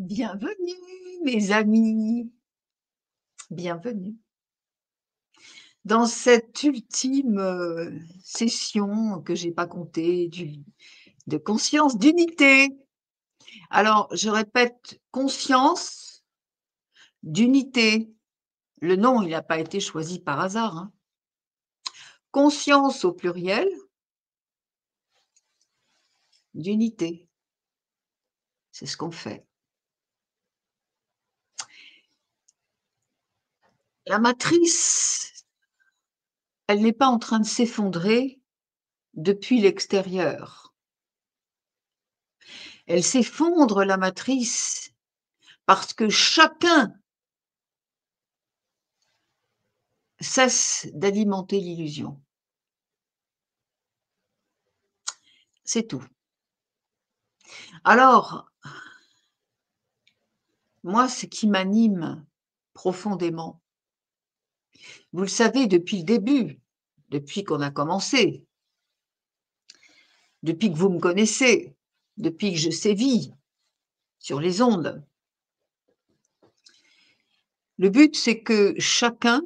Bienvenue mes amis, bienvenue dans cette ultime, session que j'ai pas comptée de conscience d'unité. Alors je répète, conscience d'unité. Le nom, il n'a pas été choisi par hasard, hein. Conscience au pluriel d'unité, c'est ce qu'on fait. La matrice, elle n'est pas en train de s'effondrer depuis l'extérieur. Elle s'effondre, la matrice, parce que chacun cesse d'alimenter l'illusion. C'est tout. Alors, moi, ce qui m'anime profondément, vous le savez depuis le début, depuis qu'on a commencé, depuis que vous me connaissez, depuis que je sévis sur les ondes, le but, c'est que chacun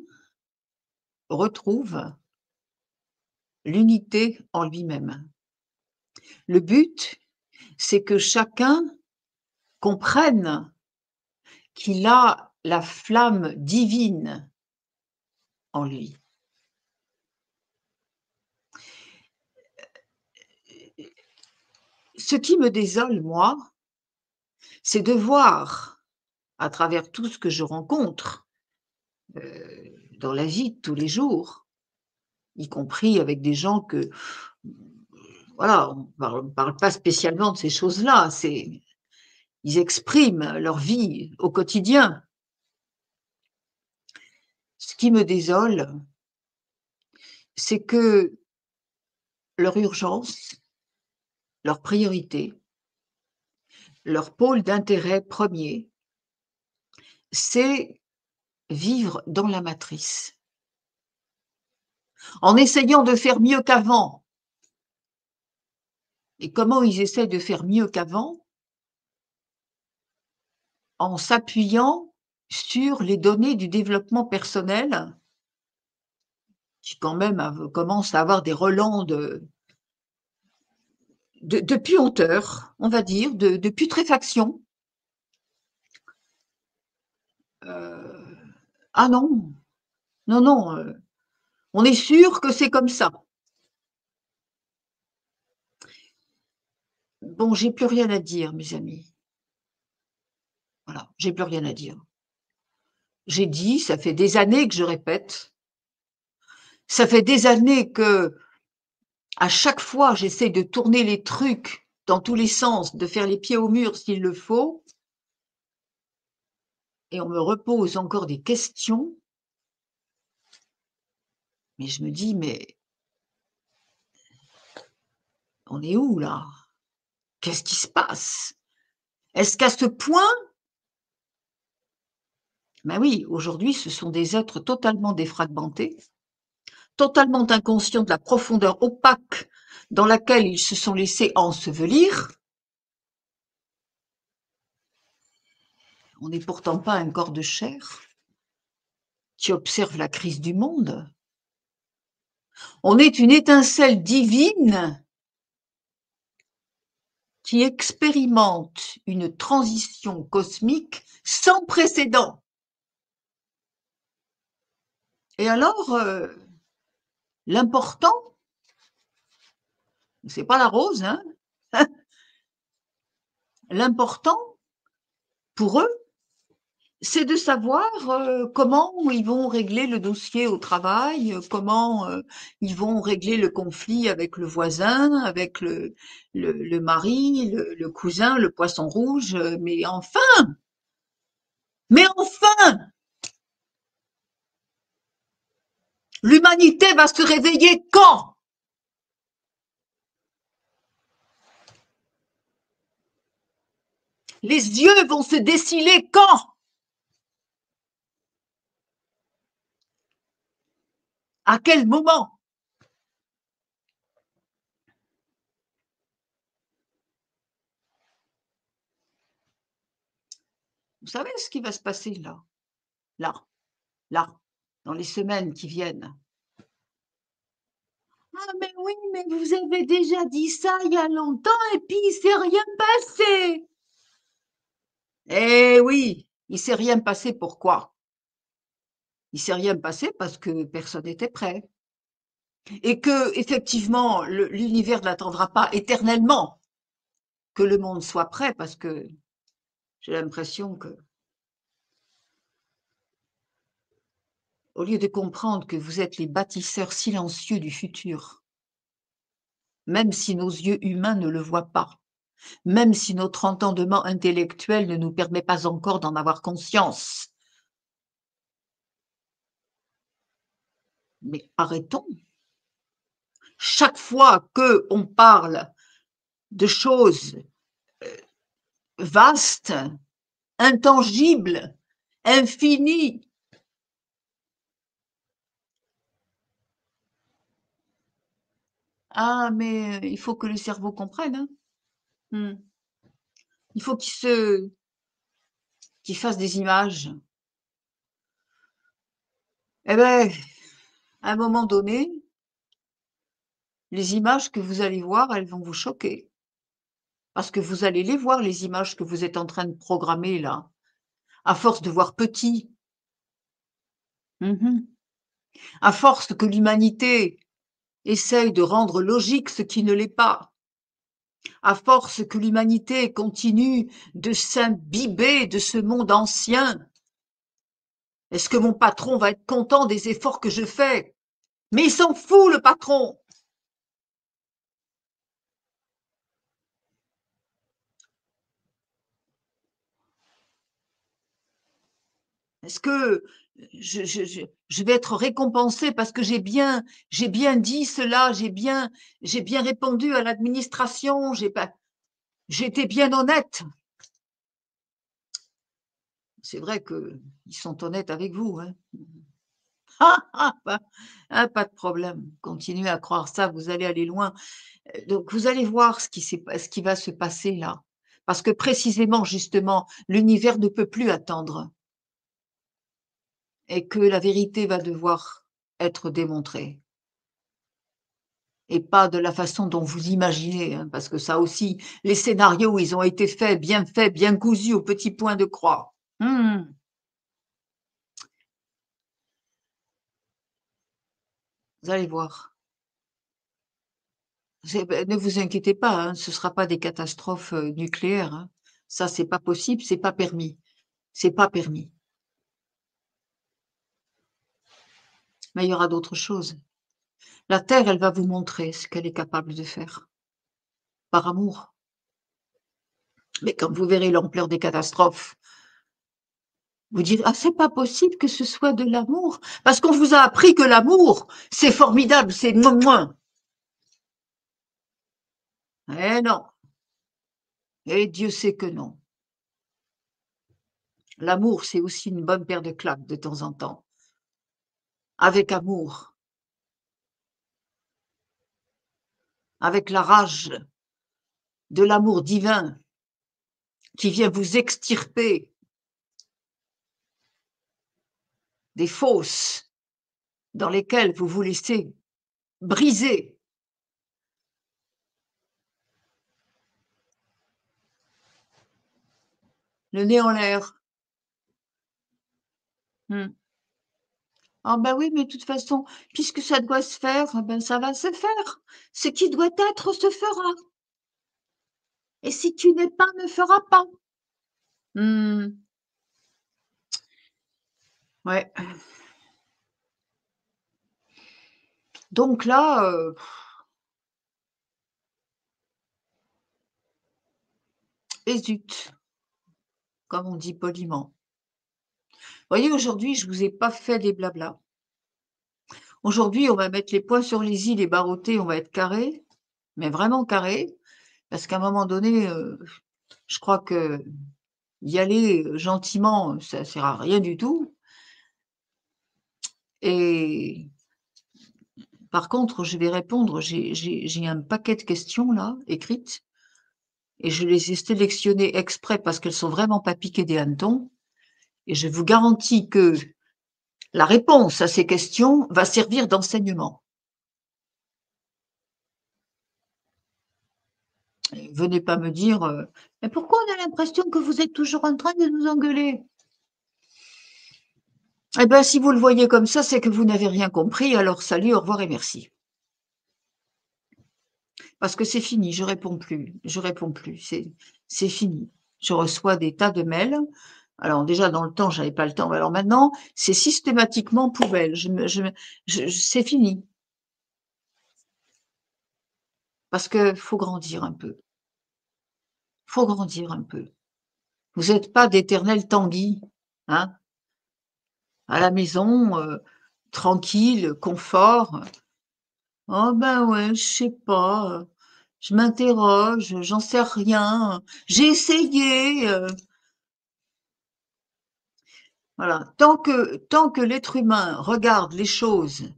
retrouve l'unité en lui-même. Le but, c'est que chacun comprenne qu'il a la flamme divine en lui. Ce qui me désole, moi, c'est de voir, à travers tout ce que je rencontre, dans la vie de tous les jours, y compris avec des gens que, voilà, on parle pas spécialement de ces choses-là, ils expriment leur vie au quotidien. Ce qui me désole, c'est que leur urgence, leur priorité, leur pôle d'intérêt premier, c'est vivre dans la matrice, en essayant de faire mieux qu'avant. Et comment ils essaient de faire mieux qu'avant? En s'appuyant sur les données du développement personnel, qui quand même commencent à avoir des relents de puanteur, on va dire, de putréfaction. Ah non, non, non, on est sûr que c'est comme ça. Bon, j'ai plus rien à dire, mes amis. Voilà, j'ai plus rien à dire. J'ai dit, ça fait des années que je répète, ça fait des années que à chaque fois, j'essaie de tourner les trucs dans tous les sens, de faire les pieds au mur s'il le faut, et on me repose encore des questions, mais je me dis: «Mais on est où là? Qu'est-ce qui se passe? Est-ce qu'à ce point?» Ben oui, aujourd'hui, ce sont des êtres totalement défragmentés, totalement inconscients de la profondeur opaque dans laquelle ils se sont laissés ensevelir. On n'est pourtant pas un corps de chair qui observe la crise du monde. On est une étincelle divine qui expérimente une transition cosmique sans précédent. Et alors, l'important, c'est pas la rose, hein, l'important pour eux, c'est de savoir comment ils vont régler le dossier au travail, comment ils vont régler le conflit avec le voisin, avec le mari, le cousin, le poisson rouge. Mais enfin, l'humanité va se réveiller quand? Les yeux vont se dessiller quand? À quel moment? savez ce qui va se passer là, là, là, dans les semaines qui viennent. Ah mais oui, mais vous avez déjà dit ça il y a longtemps et puis il s'est rien passé. Eh oui, il s'est rien passé, pourquoi? Il s'est rien passé parce que personne n'était prêt et que effectivement l'univers n'attendra pas éternellement que le monde soit prêt parce que j'ai l'impression que, au lieu de comprendre que vous êtes les bâtisseurs silencieux du futur, même si nos yeux humains ne le voient pas, même si notre entendement intellectuel ne nous permet pas encore d'en avoir conscience. Mais arrêtons. Chaque fois qu'on parle de choses vastes, intangibles, infinies, ah mais il faut que le cerveau comprenne, hein. Mmh. Il faut qu'il fasse des images. Eh beh, à un moment donné, les images que vous allez voir, elles vont vous choquer. Parce que vous allez les voir, les images que vous êtes en train de programmer là, à force de voir petit. Mmh. À force que l'humanité essaye de rendre logique ce qui ne l'est pas. À force que l'humanité continue de s'imbiber de ce monde ancien. Est-ce que mon patron va être content des efforts que je fais? Mais il s'en fout, le patron! Est-ce que je vais être récompensé parce que j'ai bien dit cela, j'ai bien répondu à l'administration, j'ai été bien honnête. C'est vrai qu'ils sont honnêtes avec vous, hein. Pas de problème. Continuez à croire ça, vous allez aller loin. Donc vous allez voir ce qui va se passer là. Parce que précisément, justement, l'univers ne peut plus attendre et que la vérité va devoir être démontrée et pas de la façon dont vous imaginez, hein, parce que ça aussi, les scénarios, ils ont été faits, bien cousus au petit point de croix. Mmh, vous allez voir. Ne vous inquiétez pas, hein, ce ne sera pas des catastrophes, nucléaires, hein. Ça, c'est pas possible, c'est pas permis. C'est pas permis. Mais il y aura d'autres choses. La Terre, elle va vous montrer ce qu'elle est capable de faire, par amour. Mais quand vous verrez l'ampleur des catastrophes, vous direz: «Ah, c'est pas possible que ce soit de l'amour, parce qu'on vous a appris que l'amour, c'est formidable, c'est mouin». Eh non, et Dieu sait que non. L'amour, c'est aussi une bonne paire de claques de temps en temps, avec amour, avec la rage de l'amour divin qui vient vous extirper des fosses dans lesquelles vous vous laissez briser. Le nez en l'air. Mmh. Ah ben oui, mais de toute façon, puisque ça doit se faire, ah ben ça va se faire. Ce qui doit être se fera. Et si tu n'es pas, ne fera pas. Mmh, ouais. Donc là, et zut, comme on dit poliment. Voyez, aujourd'hui, je vous ai pas fait des blablas. Aujourd'hui, on va mettre les points sur les i, les barres au t, on va être carré, mais vraiment carré, parce qu'à un moment donné, je crois que y aller, gentiment, ça sert à rien du tout et par contre, je vais répondre, j'ai un paquet de questions là, écrites et je les ai sélectionnées exprès parce qu'elles sont vraiment pas piquées des hannetons Et je vous garantis que la réponse à ces questions va servir d'enseignement. Et venez pas me dire, «Mais pourquoi on a l'impression que vous êtes toujours en train de nous engueuler?» Eh ben, si vous le voyez comme ça, c'est que vous n'avez rien compris, alors salut, au revoir et merci. Parce que c'est fini, je réponds plus, c'est fini. Je reçois des tas de mails. Alors déjà dans le temps, j'avais pas le temps, mais alors maintenant, c'est systématiquement poubelle. C'est fini. Parce que faut grandir un peu. Faut grandir un peu. Vous êtes pas d'éternels Tanguy, hein? À la maison, tranquille, confort. «Oh ben ouais, je sais pas, je m'interroge, j'en sais rien, j'ai essayé», voilà. Tant que l'être humain regarde les choses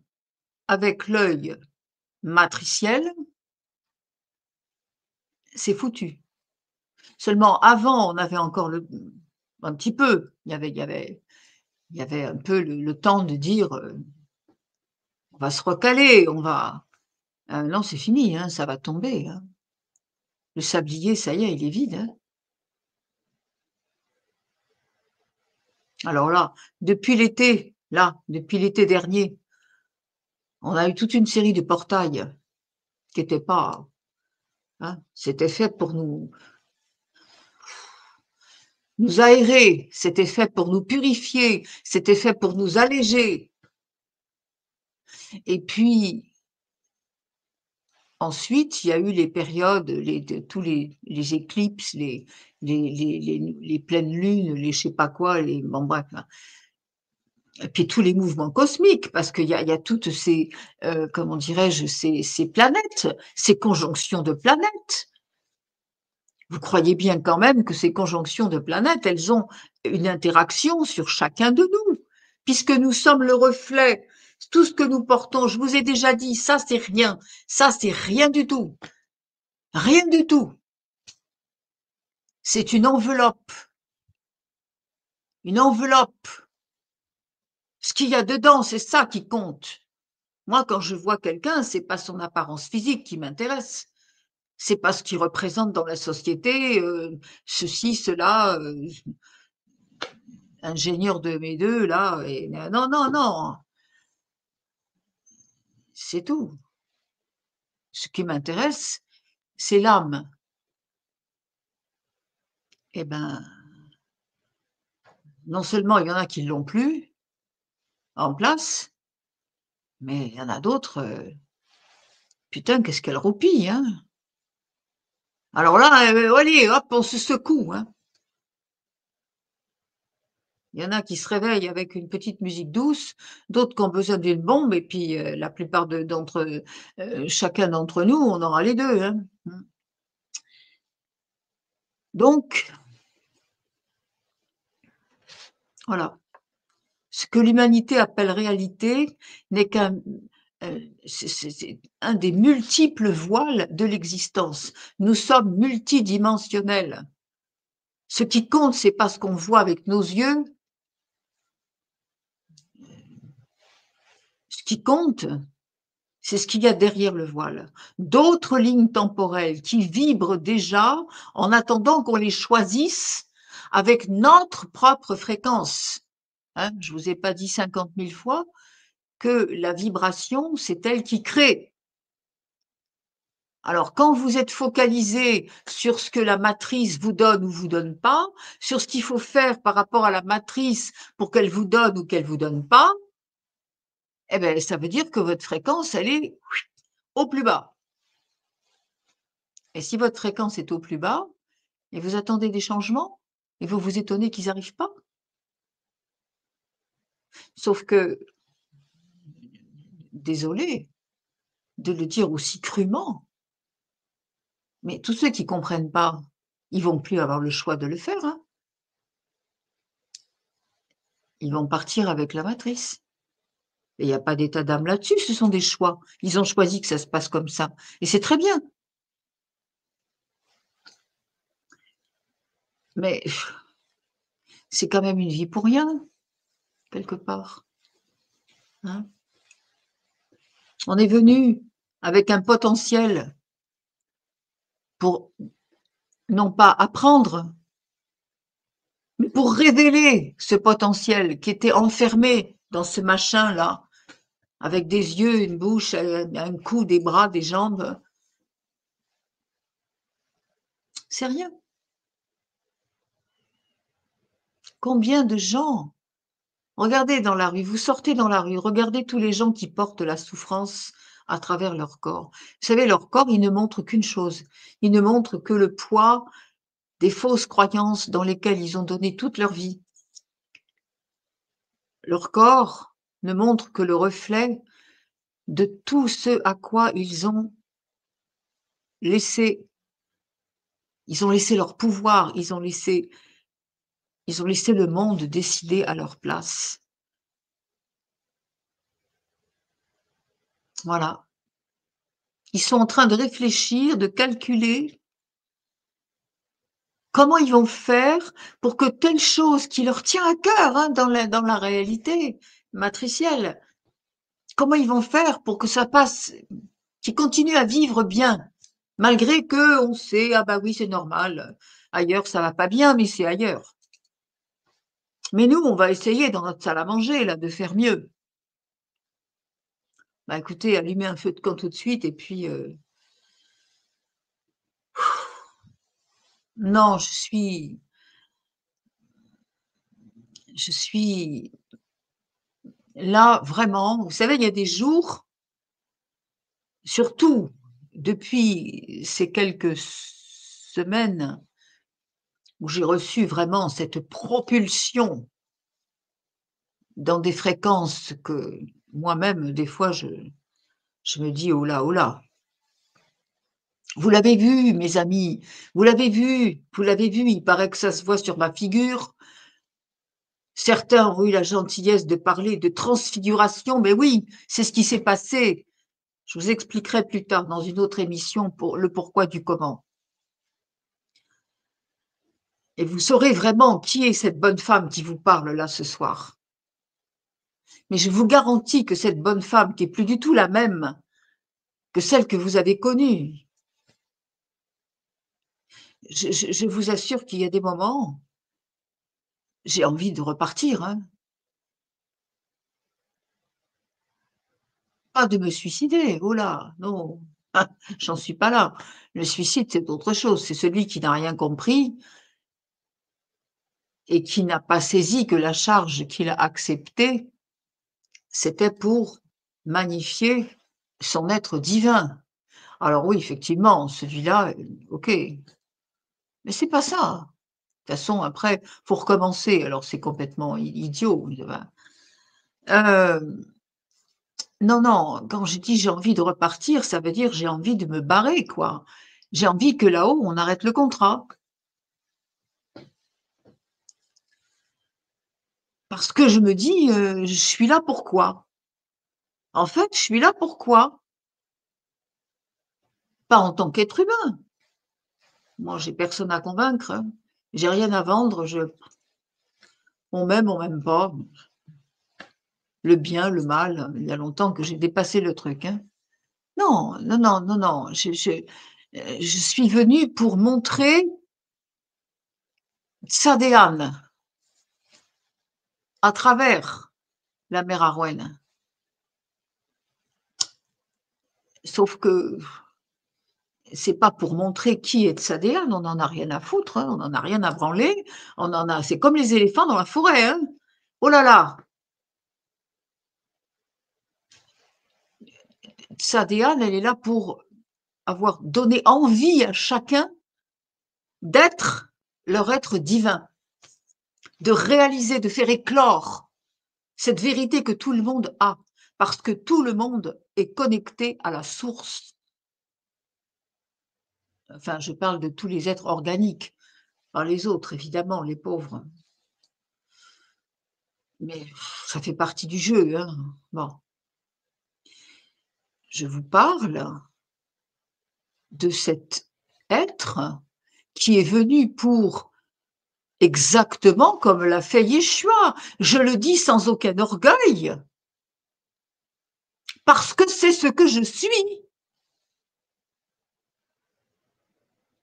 avec l'œil matriciel, c'est foutu. Seulement avant, on avait encore un petit peu, il y avait un peu le temps de dire, «On va se recaler, on va». Non, c'est fini, hein, ça va tomber, hein. Le sablier, ça y est, il est vide, hein. Alors là, depuis l'été dernier, on a eu toute une série de portails qui étaient pas, hein, c'était fait pour nous aérer, c'était fait pour nous purifier, c'était fait pour nous alléger. Et puis ensuite, il y a eu les périodes, tous les éclipses, les pleines lunes, les je sais pas quoi, bon bref, hein. Et puis tous les mouvements cosmiques, parce qu'il y a toutes ces, comment dirais-je, ces planètes, ces conjonctions de planètes. Vous croyez bien quand même que ces conjonctions de planètes, elles ont une interaction sur chacun de nous, puisque nous sommes le reflet. Tout ce que nous portons, je vous ai déjà dit, ça c'est rien du tout, rien du tout. C'est une enveloppe. Ce qu'il y a dedans, c'est ça qui compte. Moi, quand je vois quelqu'un, c'est pas son apparence physique qui m'intéresse. C'est pas ce qu'il représente dans la société, ceci, cela, ingénieur de mes 2 là et non, non, non, c'est tout. Ce qui m'intéresse, c'est l'âme. Et ben, non seulement il y en a qui l'ont plus en place, mais il y en a d'autres, putain qu'est-ce qu'elles roupillent, hein. Alors là, allez hop, on se secoue, hein. Il y en a qui se réveillent avec une petite musique douce, d'autres qui ont besoin d'une bombe et puis, la plupart chacun d'entre nous, on aura les 2, hein. Mmh. Donc voilà. Ce que l'humanité appelle réalité n'est qu'un, c'est un des multiples voiles de l'existence. Nous sommes multidimensionnels. Ce qui compte, c'est pas ce qu'on voit avec nos yeux. Ce qui compte, c'est ce qu'il y a derrière le voile. D'autres lignes temporelles qui vibrent déjà en attendant qu'on les choisisse avec notre propre fréquence, hein. Je vous ai pas dit 50 000 fois que la vibration, c'est elle qui crée. Alors, quand vous êtes focalisé sur ce que la matrice vous donne ou vous donne pas, sur ce qu'il faut faire par rapport à la matrice pour qu'elle vous donne ou qu'elle vous donne pas, eh ben, ça veut dire que votre fréquence, elle est au plus bas. Et si votre fréquence est au plus bas et vous attendez des changements et vous vous étonnez qu'ils n'arrivent pas, sauf que, désolé de le dire aussi crûment, mais tous ceux qui comprennent pas, ils vont plus avoir le choix de le faire, hein. Ils vont partir avec la matrice. Et il y a pas d'état d'âme là-dessus, ce sont des choix. Ils ont choisi que ça se passe comme ça et c'est très bien. Mais C'est quand même une vie pour rien, quelque part, hein. On est venu avec un potentiel pour non pas apprendre, mais pour révéler ce potentiel qui était enfermé dans ce machin-là, avec des yeux, une bouche, un cou, des bras, des jambes. C'est rien. Combien de gens, regardez dans la rue, vous sortez dans la rue, regardez tous les gens qui portent la souffrance à travers leur corps. Vous savez, leur corps, il ne montre qu'une chose, il ne montre que le poids des fausses croyances dans lesquelles ils ont donné toute leur vie. Leur corps ne montre que le reflet de tout ce à quoi laissé ils ont laissé leur pouvoir, ils ont laissé le monde décider à leur place. Voilà. Ils sont en train de réfléchir, de calculer comment ils vont faire pour que telle chose qui leur tient à cœur, hein, dans la réalité matricielle, comment ils vont faire pour que ça passe, qu'ils continuent à vivre bien, malgré que on sait, ah bah oui, c'est normal, ailleurs ça va pas bien, mais c'est ailleurs. Mais nous, on va essayer dans notre salle à manger, là, de faire mieux. Bah écoutez, allumez un feu de camp tout de suite et puis non, je suis là vraiment, vous savez, il y a des jours, surtout depuis ces quelques semaines où j'ai reçu vraiment cette propulsion dans des fréquences que moi-même, des fois, je me dis: «Oh là, oh là». Vous l'avez vu, mes amis, vous l'avez vu, il paraît que ça se voit sur ma figure. Certains ont eu la gentillesse de parler de transfiguration, mais oui, c'est ce qui s'est passé. Je vous expliquerai plus tard dans une autre émission pour le pourquoi du comment. Et vous saurez vraiment qui est cette bonne femme qui vous parle là ce soir. Mais je vous garantis que cette bonne femme, qui est plus du tout la même que celle que vous avez connue, je vous assure qu'il y a des moments, j'ai envie de repartir, hein. Pas de me suicider, oh là, non, j'en suis pas là. Le suicide, c'est autre chose, c'est celui qui n'a rien compris et qui n'a pas saisi que la charge qu'il a acceptée, c'était pour magnifier son être divin. Alors oui, effectivement, celui-là, OK, mais c'est pas ça. De toute façon, après, faut recommencer, alors c'est complètement idiot, enfin, non, non, quand je dis: «J'ai envie de repartir», ça veut dire j'ai envie de me barrer, quoi. J'ai envie que là-haut, on arrête le contrat. Parce que je me dis, «Je suis là pourquoi?» En fait, je suis là pourquoi? Pas en tant qu'être humain. Moi, j'ai personne à convaincre, hein. J'ai rien à vendre, on m'aime pas, le bien, le mal, il y a longtemps que j'ai dépassé le truc, hein. Non, non, non, non, non, je suis venue pour montrer Tzadéane à travers la mère Arouën. Sauf que c'est pas pour montrer qui est Tzadéane, on en a rien à foutre, hein, on en a rien à branler, on en a c'est comme les éléphants dans la forêt, hein. Oh là là, Tzadéane, elle est là pour avoir donné envie à chacun d'être leur être divin, de réaliser, de faire éclore cette vérité que tout le monde a, parce que tout le monde est connecté à la source. Enfin, je parle de tous les êtres organiques, pas les autres évidemment, les pauvres, mais ça fait partie du jeu, hein. Bon, je vous parle de cet être qui est venu pour exactement comme l'a fait Yeshua. Je le dis sans aucun orgueil, parce que c'est ce que je suis.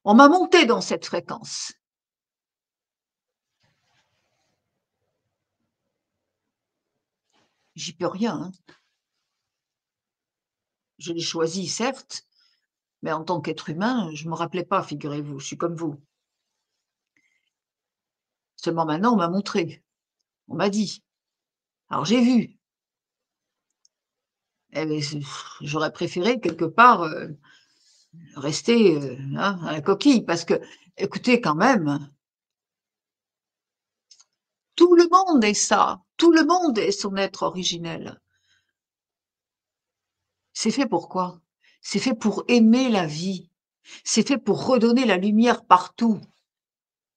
On m'a monté dans cette fréquence. J'y peux rien, hein. Je l'ai choisi, certes, mais en tant qu'être humain, je ne me rappelais pas, figurez-vous, je suis comme vous. Seulement maintenant, on m'a montré, on m'a dit. Alors j'ai vu. Eh beh, j'aurais préféré quelque part, rester, hein, à la coquille parce que, écoutez, quand même, tout le monde est ça, tout le monde est son être originel. C'est fait pour quoi? C'est fait pour aimer la vie. C'est fait pour redonner la lumière partout.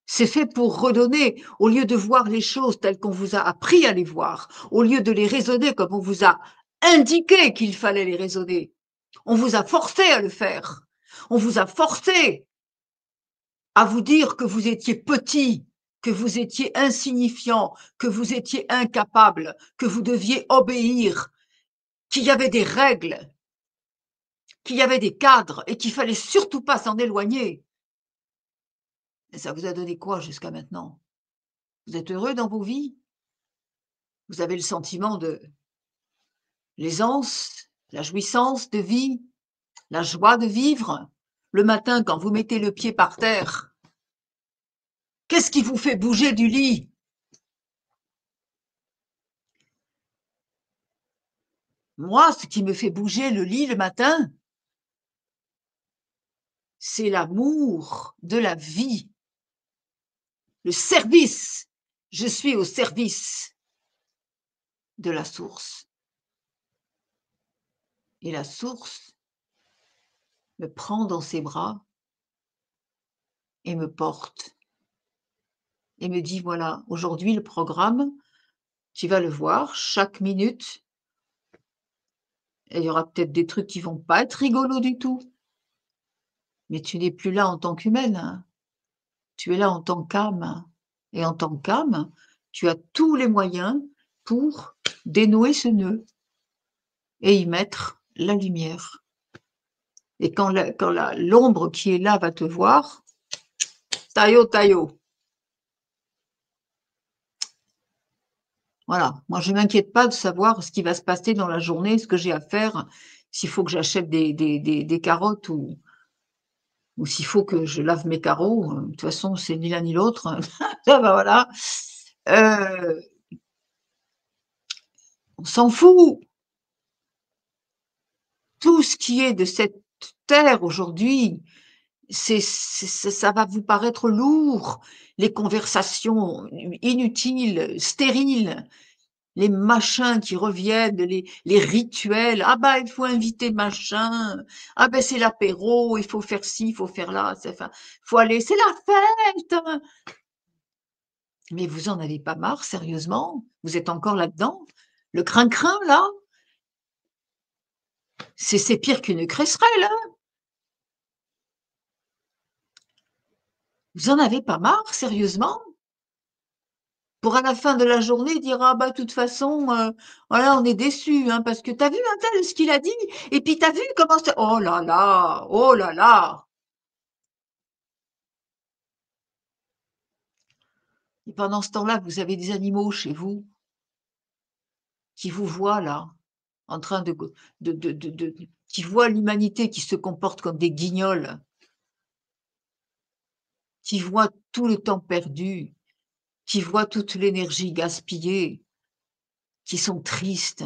C'est fait pour redonner, au lieu de voir les choses telles qu'on vous a appris à les voir, au lieu de les raisonner comme on vous a indiqué qu'il fallait les raisonner. On vous a forcé à le faire. On vous a forcé à vous dire que vous étiez petit, que vous étiez insignifiant, que vous étiez incapable, que vous deviez obéir, qu'il y avait des règles, qu'il y avait des cadres et qu'il fallait surtout pas s'en éloigner. Et ça vous a donné quoi jusqu'à maintenant? Vous êtes heureux dans vos vies? Vous avez le sentiment de l'aisance, la jouissance de vie, la joie de vivre? Le matin, quand vous mettez le pied par terre, qu'est-ce qui vous fait bouger du lit? Moi, ce qui me fait bouger le lit le matin, c'est l'amour de la vie, le service. Je suis au service de la source. Et la source me prend dans ses bras et me porte et me dit: «Voilà, aujourd'hui le programme, tu vas le voir chaque minute et il y aura peut-être des trucs qui vont pas être rigolos du tout, mais tu n'es plus là en tant qu'humaine, hein, tu es là en tant qu'âme et en tant qu'âme, tu as tous les moyens pour dénouer ce nœud et y mettre la lumière et quand l'ombre qui est là va te voir, taillot, taillot». Voilà, moi je m'inquiète pas de savoir ce qui va se passer dans la journée, ce que j'ai à faire, s'il faut que j'achète des carottes ou s'il faut que je lave mes carreaux, de toute façon c'est ni l'un ni l'autre. Ça bah, voilà, heu, on s'en fout. Tout ce qui est de cette terre aujourd'hui, c'est ça va vous paraître lourd, les conversations inutiles, stériles. Les machins qui reviennent, les rituels. Ah bah, il faut inviter machin. Ah ben, c'est l'apéro, il faut faire ci, il faut faire là. C'est enfin, faut aller, c'est la fête. Mais vous en avez pas marre, sérieusement? Vous êtes encore là-dedans? Le crin-crin, là, c'est pire qu'une cresserelle, hein? Vous en avez pas marre, sérieusement? Pour à la fin de la journée dire: «Ah bah, de toute façon, voilà, on est déçus, hein, parce que tu as vu un tel ce qu'il a dit? Et puis tu as vu comment c'est» oh là là! Oh là là! Et pendant ce temps-là, vous avez des animaux chez vous qui vous voient là, en train de qui voient l'humanité qui se comporte comme des guignols, qui voient tout le temps perdu, qui voient toute l'énergie gaspillée, qui sont tristes,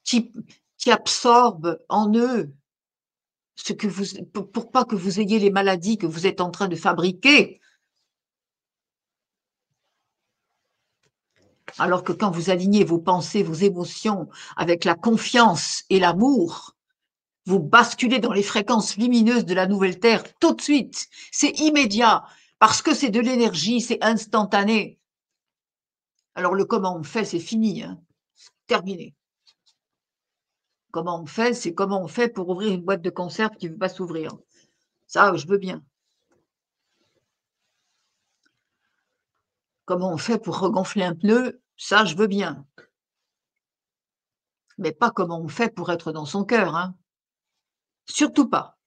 qui qui absorbent en eux ce que vous pour pas que vous ayez les maladies que vous êtes en train de fabriquer. Alors que quand vous alignez vos pensées, vos émotions avec la confiance et l'amour, vous basculez dans les fréquences lumineuses de la nouvelle Terre tout de suite. C'est immédiat, parce que c'est de l'énergie, c'est instantané. Alors le comment on fait, c'est fini, hein, terminé. Comment on fait, c'est comment on fait pour ouvrir une boîte de conserve qui ne veut pas s'ouvrir. Ça, je veux bien. Comment on fait pour regonfler un pneu? Ça, je veux bien, mais pas comment on fait pour être dans son cœur, hein. Surtout pas.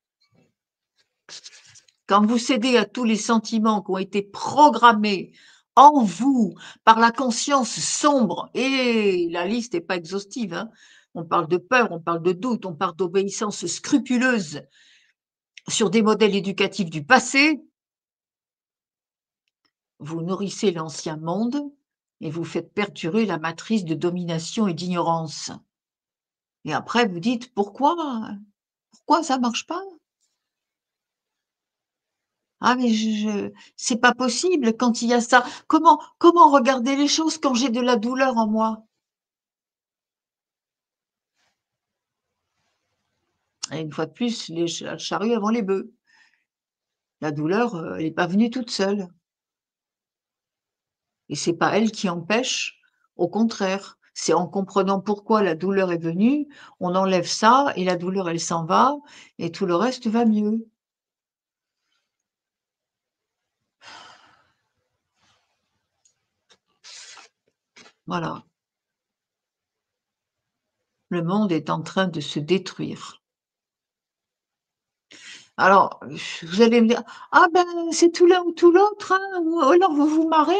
Quand vous cédez à tous les sentiments qui ont été programmés en vous par la conscience sombre, et la liste n'est pas exhaustive, hein. On parle de peur, on parle de doute, on parle d'obéissance scrupuleuse sur des modèles éducatifs du passé, vous nourrissez l'ancien monde et vous faites perdurer la matrice de domination et d'ignorance. Et après vous dites: «Pourquoi ça marche pas? Ah mais je c'est pas possible quand il y a ça. Comment regarder les choses quand j'ai de la douleur en moi?» Et une fois de plus, les charrues avant les bœufs. La douleur, elle est pas venue toute seule et c'est pas elle qui empêche, au contraire. C'est en comprenant pourquoi la douleur est venue, on enlève ça et la douleur elle s'en va et tout le reste va mieux. Voilà, le monde est en train de se détruire. Alors, vous allez me dire: «Ah ben, c'est tout l'un ou tout l'autre, hein, ou alors vous vous marrez,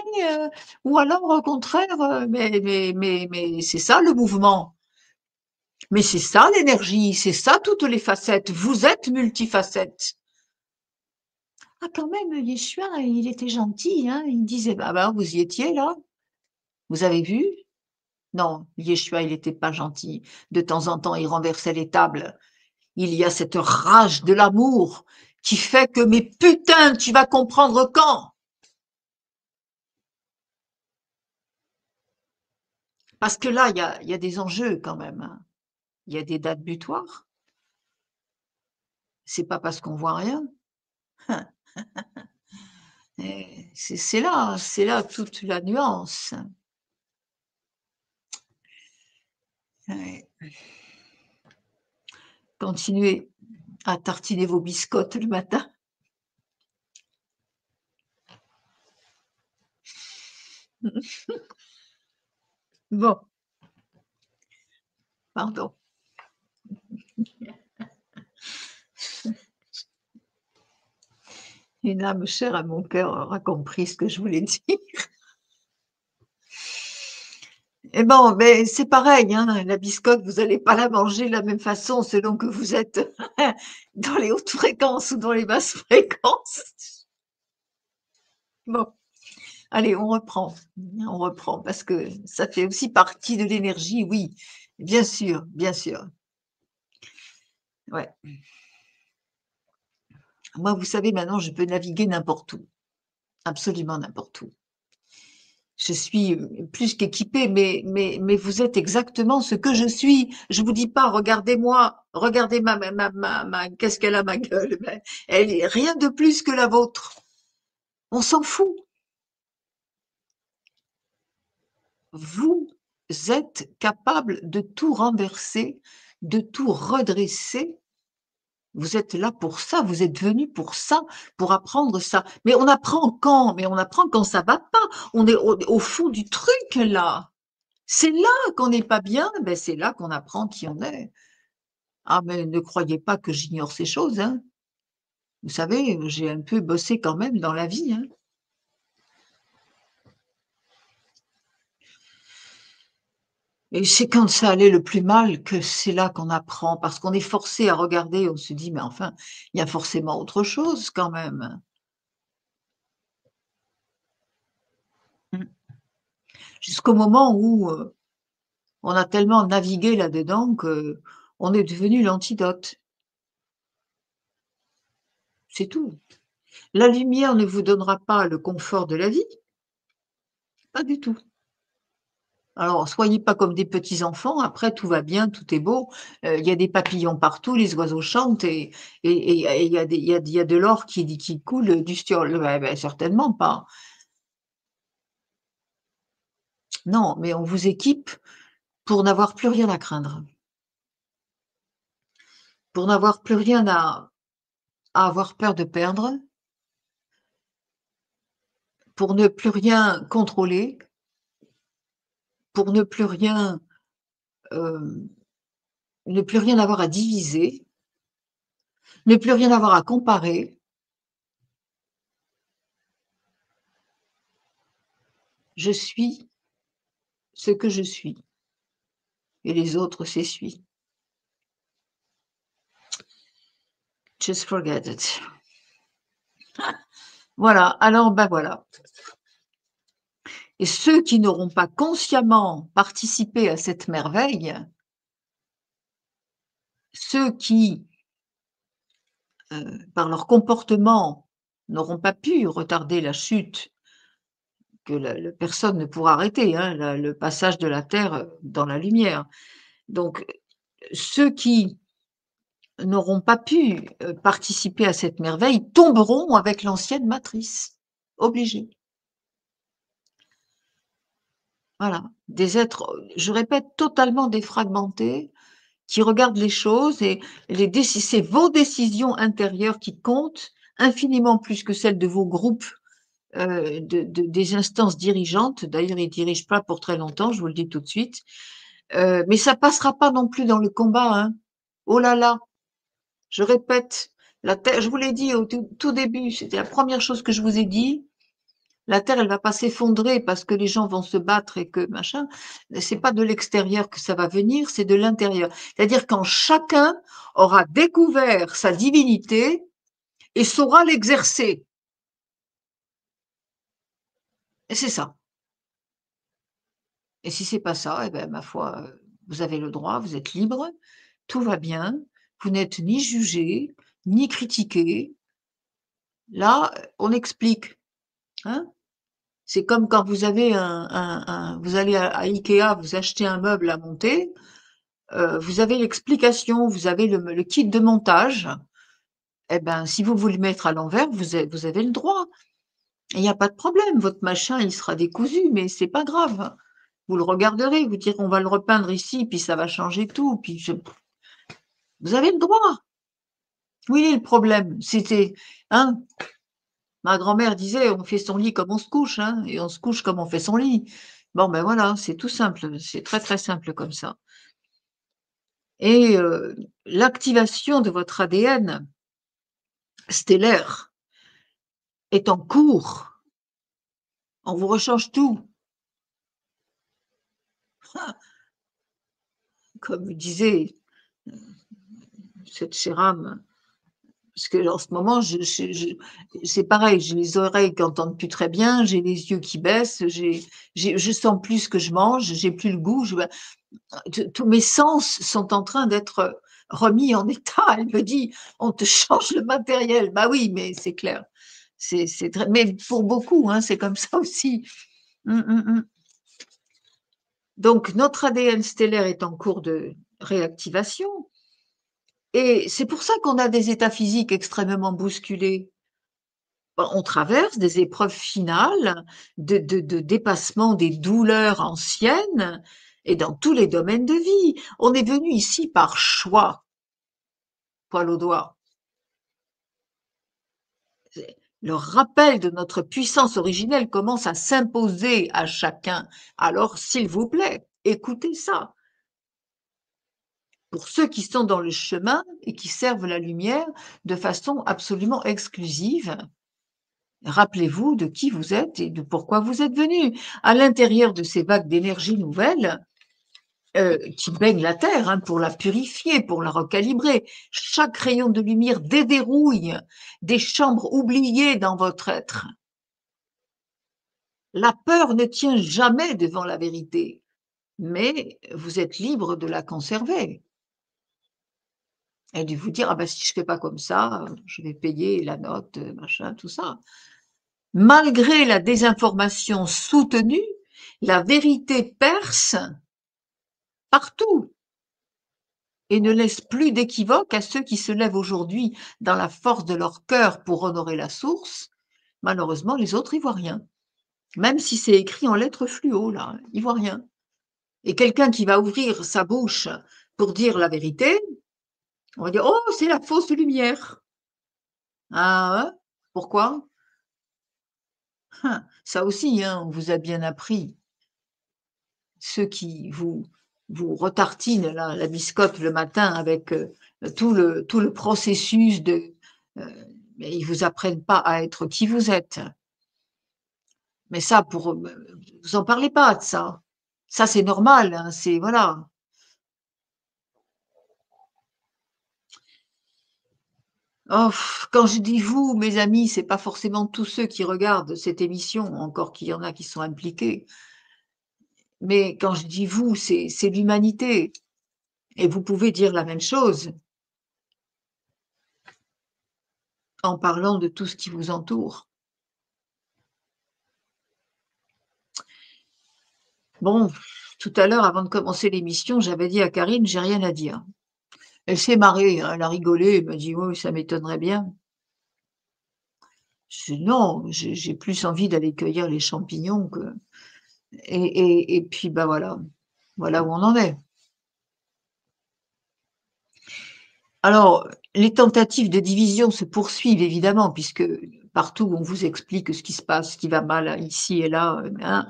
ou alors au contraire, mais c'est ça le mouvement, mais c'est ça l'énergie, c'est ça toutes les facettes, vous êtes multifacettes». «Ah quand même, Yeshua, il était gentil, hein, il disait» bah, vous y étiez là? Vous avez vu? Non, Yeshua, il était pas gentil. De temps en temps, il renversait les tables. Il y a cette rage de l'amour qui fait que mais putain, tu vas comprendre quand? Parce que là, il y a des enjeux quand même, hein. Il y a des dates butoirs. C'est pas parce qu'on voit rien. Et c'est là toute la nuance. Ouais. Continuez à tartiner vos biscottes le matin. Bon, pardon. Une âme chère à mon cœur aura compris ce que je voulais dire. Et bon, mais c'est pareil, hein, la biscotte, vous allez pas la manger de la même façon selon que vous êtes dans les hautes fréquences ou dans les basses fréquences. Bon, allez, on reprend parce que ça fait aussi partie de l'énergie, oui, bien sûr, bien sûr. Ouais. Moi, vous savez, maintenant, je peux naviguer n'importe où, absolument n'importe où. Je suis, plus qu'équipée, mais vous êtes exactement ce que je suis. Je vous dis pas: «Regardez-moi, regardez ma qu'est-ce qu'elle a ma gueule?» Ben, elle est rien de plus que la vôtre. On s'en fout. Vous êtes capable de tout renverser, de tout redresser. Vous êtes là pour ça, vous êtes venu pour ça, pour apprendre ça. Mais on apprend quand? Mais on apprend quand ça va pas. On est au fond du truc là. C'est là qu'on n'est pas bien, ben c'est là qu'on apprend qui on est. Ah mais ne croyez pas que j'ignore ces choses, hein. Vous savez, j'ai un peu bossé quand même dans la vie, hein. Et c'est quand ça allait le plus mal que c'est là qu'on apprend, parce qu'on est forcé à regarder, on se dit: «Mais enfin, il y a forcément autre chose quand même». Mmh. Jusqu'au moment où, on a tellement navigué là-dedans qu'on est devenu l'antidote, c'est tout. La lumière ne vous donnera pas le confort de la vie, pas du tout. Alors, soyez pas comme des petits enfants, après tout va bien, tout est beau, il y a des papillons partout, les oiseaux chantent et il y a de l'or qui coule du stiole. Certainement pas. Non, mais on vous équipe pour n'avoir plus rien à craindre, pour n'avoir plus rien à avoir peur de perdre, pour ne plus rien contrôler, pour ne plus rien, hem, ne plus rien avoir à diviser, ne plus rien avoir à comparer. Je suis ce que je suis et les autres s'essuient. Just forget it. Voilà, alors, ben, voilà. Et ceux qui n'auront pas consciemment participé à cette merveille, ceux qui, par leur comportement, n'auront pas pu retarder la chute que la personne ne pourra arrêter, hein, le passage de la terre, dans la lumière. Donc, ceux qui n'auront pas pu, participer à cette merveille tomberont avec l'ancienne matrice, obligés. Voilà, des êtres, je répète, totalement défragmentés, qui regardent les choses et c'est vos décisions intérieures qui comptent infiniment plus que celles de vos groupes, des instances dirigeantes. D'ailleurs, ils dirigent pas pour très longtemps, je vous le dis tout de suite, mais ça passera pas non plus dans le combat, hein. Oh là là, je répète, la terre je vous l'ai dit au tout début, c'était la première chose que je vous ai dit, la terre, elle va pas s'effondrer parce que les gens vont se battre et que machin. C'est pas de l'extérieur que ça va venir, c'est de l'intérieur. C'est-à-dire quand chacun aura découvert sa divinité et saura l'exercer. Et c'est ça. Et si c'est pas ça, eh ben, ma foi, vous avez le droit, vous êtes libre, tout va bien, vous n'êtes ni jugé, ni critiqué. Là, on explique, hein. C'est comme quand vous avez vous allez à IKEA, vous achetez un meuble à monter. Vous avez l'explication, vous avez le kit de montage. Eh ben, si vous voulez le mettre à l'envers, vous avez le droit. Il y a pas de problème. Votre machin, il sera décousu, mais c'est pas grave. Vous le regarderez, vous direz: «On va le repeindre ici, puis ça va changer tout», puis je vous avez le droit. Où il est le problème? C'était hein? Ma grand-mère disait: «On fait son lit comme on se couche, hein, et on se couche comme on fait son lit». Bon, ben, voilà, c'est tout simple, c'est très, très simple comme ça et l'activation de votre ADN stellaire est en cours. On vous rechange tout. Comme disait, heu, cette chère âme, parce qu'en ce moment, c'est pareil, j'ai les oreilles qui entendent plus très bien, j'ai les yeux qui baissent, je sens plus ce que je mange, j'ai plus le goût, tous mes sens sont en train d'être remis en état. Elle me dit: «On te change le matériel». Bah oui, mais c'est clair. C'est très mais pour beaucoup, hein, c'est comme ça aussi. Mmh, mmh, mmh. Donc notre ADN stellaire est en cours de réactivation et c'est pour ça qu'on a des états physiques extrêmement bousculés. On traverse des épreuves finales de dépassement des douleurs anciennes et dans tous les domaines de vie. On est venu ici par choix, poil au doigt. Le rappel de notre puissance originelle commence à s'imposer à chacun. Alors, s'il vous plaît, écoutez ça. Pour ceux qui sont dans le chemin et qui servent la lumière de façon absolument exclusive, rappelez-vous de qui vous êtes et de pourquoi vous êtes venus. À l'intérieur de ces vagues d'énergie nouvelles, qui baignent la Terre, hein, pour la purifier, pour la recalibrer. Chaque rayon de lumière déverrouille des chambres oubliées dans votre être. La peur ne tient jamais devant la vérité, mais vous êtes libre de la conserver et de vous dire: «Ah ben si je fais pas comme ça, je vais payer la note, machin, tout ça». Malgré la désinformation soutenue, la vérité perce partout et ne laisse plus d'équivoque à ceux qui se lèvent aujourd'hui dans la force de leur cœur pour honorer la source. Malheureusement, les autres, ils voient rien. Même si c'est écrit en lettres fluo, là, ils voient rien. Et quelqu'un qui va ouvrir sa bouche pour dire la vérité, on va dire: «Oh, c'est la fausse lumière». Ah ouais? Pourquoi? Ça aussi, hein, on vous a bien appris. Ceux qui vous retartinent la biscotte le matin avec, tout le processus de mais ils vous apprennent pas à être qui vous êtes. Mais ça pour, vous en parlez pas de ça. Ça, c'est normal, hein, c'est voilà. Oh, quand je dis «vous», mes amis, c'est pas forcément tous ceux qui regardent cette émission, encore qu'il y en a qui sont impliqués. Mais quand je dis «vous», c'est l'humanité et vous pouvez dire la même chose en parlant de tout ce qui vous entoure. Bon, tout à l'heure, avant de commencer l'émission, j'avais dit à Karine: «J'ai rien à dire». Elle s'est marrée, hein, elle a rigolé, elle m'a dit: «Oui, ça m'étonnerait bien». Je dis: «Non, j'ai plus envie d'aller cueillir les champignons que» et puis, bah, voilà, voilà où on en est. Alors, les tentatives de division se poursuivent évidemment puisque partout on vous explique ce qui se passe, ce qui va mal ici et là, hein,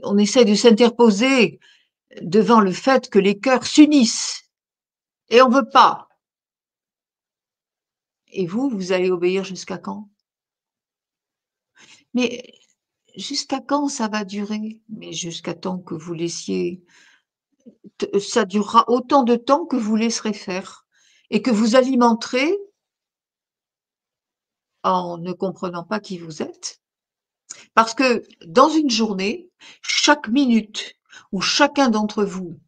on essaie de s'interposer devant le fait que les cœurs s'unissent et on veut pas. Et vous, vous allez obéir jusqu'à quand? Mais jusqu'à quand ça va durer? Mais jusqu'à temps que vous laissiez ça durera autant de temps que vous laisserez faire et que vous alimenterez en ne comprenant pas qui vous êtes. Parce que dans une journée, chaque minute où chacun d'entre vous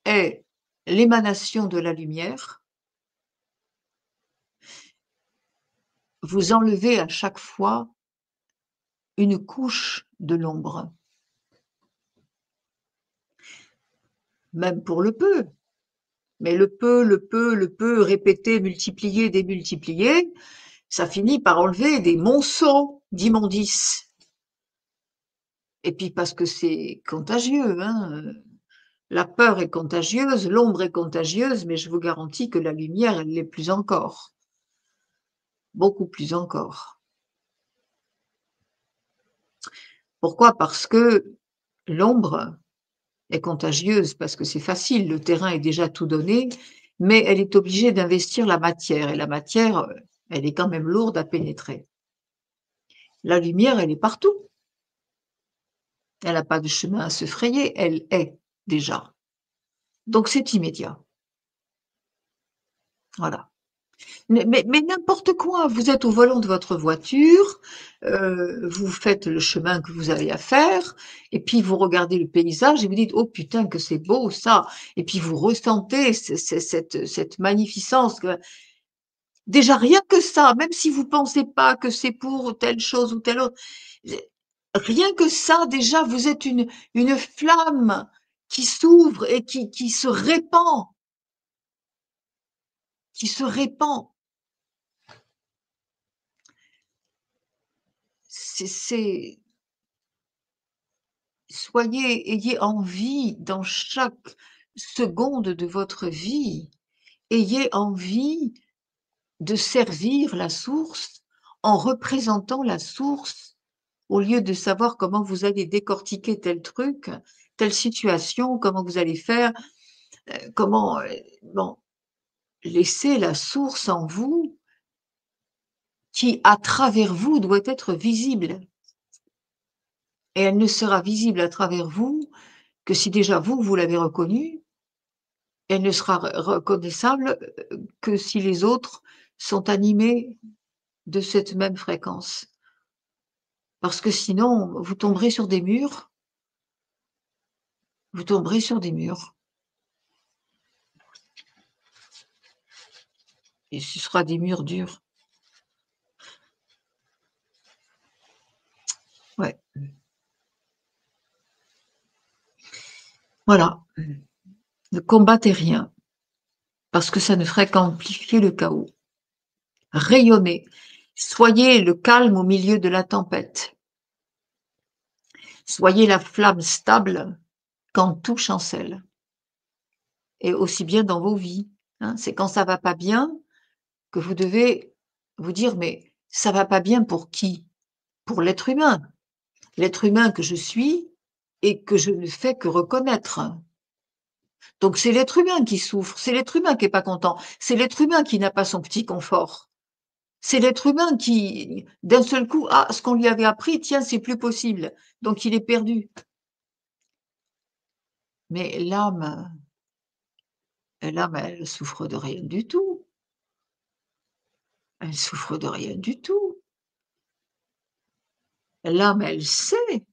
est l'émanation de la lumière, vous enlevez à chaque fois une couche de l'ombre, même pour le peu. Mais le peu répété, multiplié, démultiplié, ça finit par enlever des monceaux d'immondices. Et puis parce que c'est contagieux, hein, la peur est contagieuse, l'ombre est contagieuse, mais je vous garantis que la lumière, elle l'est plus encore, beaucoup plus encore. Pourquoi? Parce que l'ombre est contagieuse, parce que c'est facile, le terrain est déjà tout donné, mais elle est obligée d'investir la matière et la matière, elle est quand même lourde à pénétrer. La lumière, elle est partout. Elle n'a pas de chemin à se frayer, elle est déjà. Donc c'est immédiat. Voilà. Mais n'importe quoi, vous êtes au volant de votre voiture, vous faites le chemin que vous avez à faire et puis vous regardez le paysage et vous dites: «Oh putain que c'est beau ça» et puis vous ressentez cette magnificence que déjà rien que ça, même si vous pensez pas que c'est pour telle chose ou telle autre, rien que ça déjà vous êtes une flamme qui s'ouvre et qui se répand, qui se répand. C'est ayez envie dans chaque seconde de votre vie, ayez envie de servir la source en représentant la source, au lieu de savoir comment vous allez décortiquer tel truc, telle situation, comment vous allez faire, comment, bon, laissez la source en vous qui, à travers vous, doit être visible et elle ne sera visible à travers vous que si déjà vous, vous l'avez reconnue. Elle ne sera reconnaissable, que si les autres sont animés de cette même fréquence. Parce que sinon, vous tomberez sur des murs, vous tomberez sur des murs et ce sera des murs durs. Ouais, voilà. Ne combattez rien parce que ça ne ferait qu'amplifier le chaos. Rayonnez, soyez le calme au milieu de la tempête. Soyez la flamme stable quand tout chancelle et aussi bien dans vos vies, hein. C'est quand ça va pas bien que vous devez vous dire: «Mais Ça va pas bien pour qui? Pour l'être humain. L'être humain que je suis et que je ne fais que reconnaître. Donc c'est l'être humain qui souffre, c'est l'être humain qui est pas content, c'est l'être humain qui n'a pas son petit confort. C'est l'être humain qui, d'un seul coup: «Ah, ce qu'on lui avait appris, tiens, c'est plus possible», donc il est perdu. Mais l'âme, elle souffre de rien du tout. Elle souffre de rien du tout. L'âme, elle sait.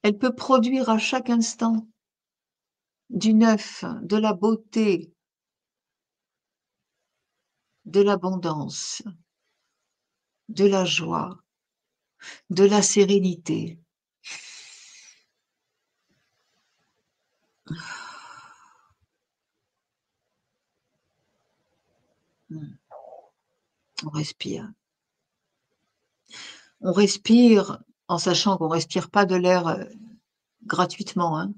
Elle peut produire à chaque instant du neuf, de la beauté, de l'abondance, de la joie, de la sérénité. Mmh. On respire. On respire en sachant qu'on respire pas de l'air, gratuitement, hein.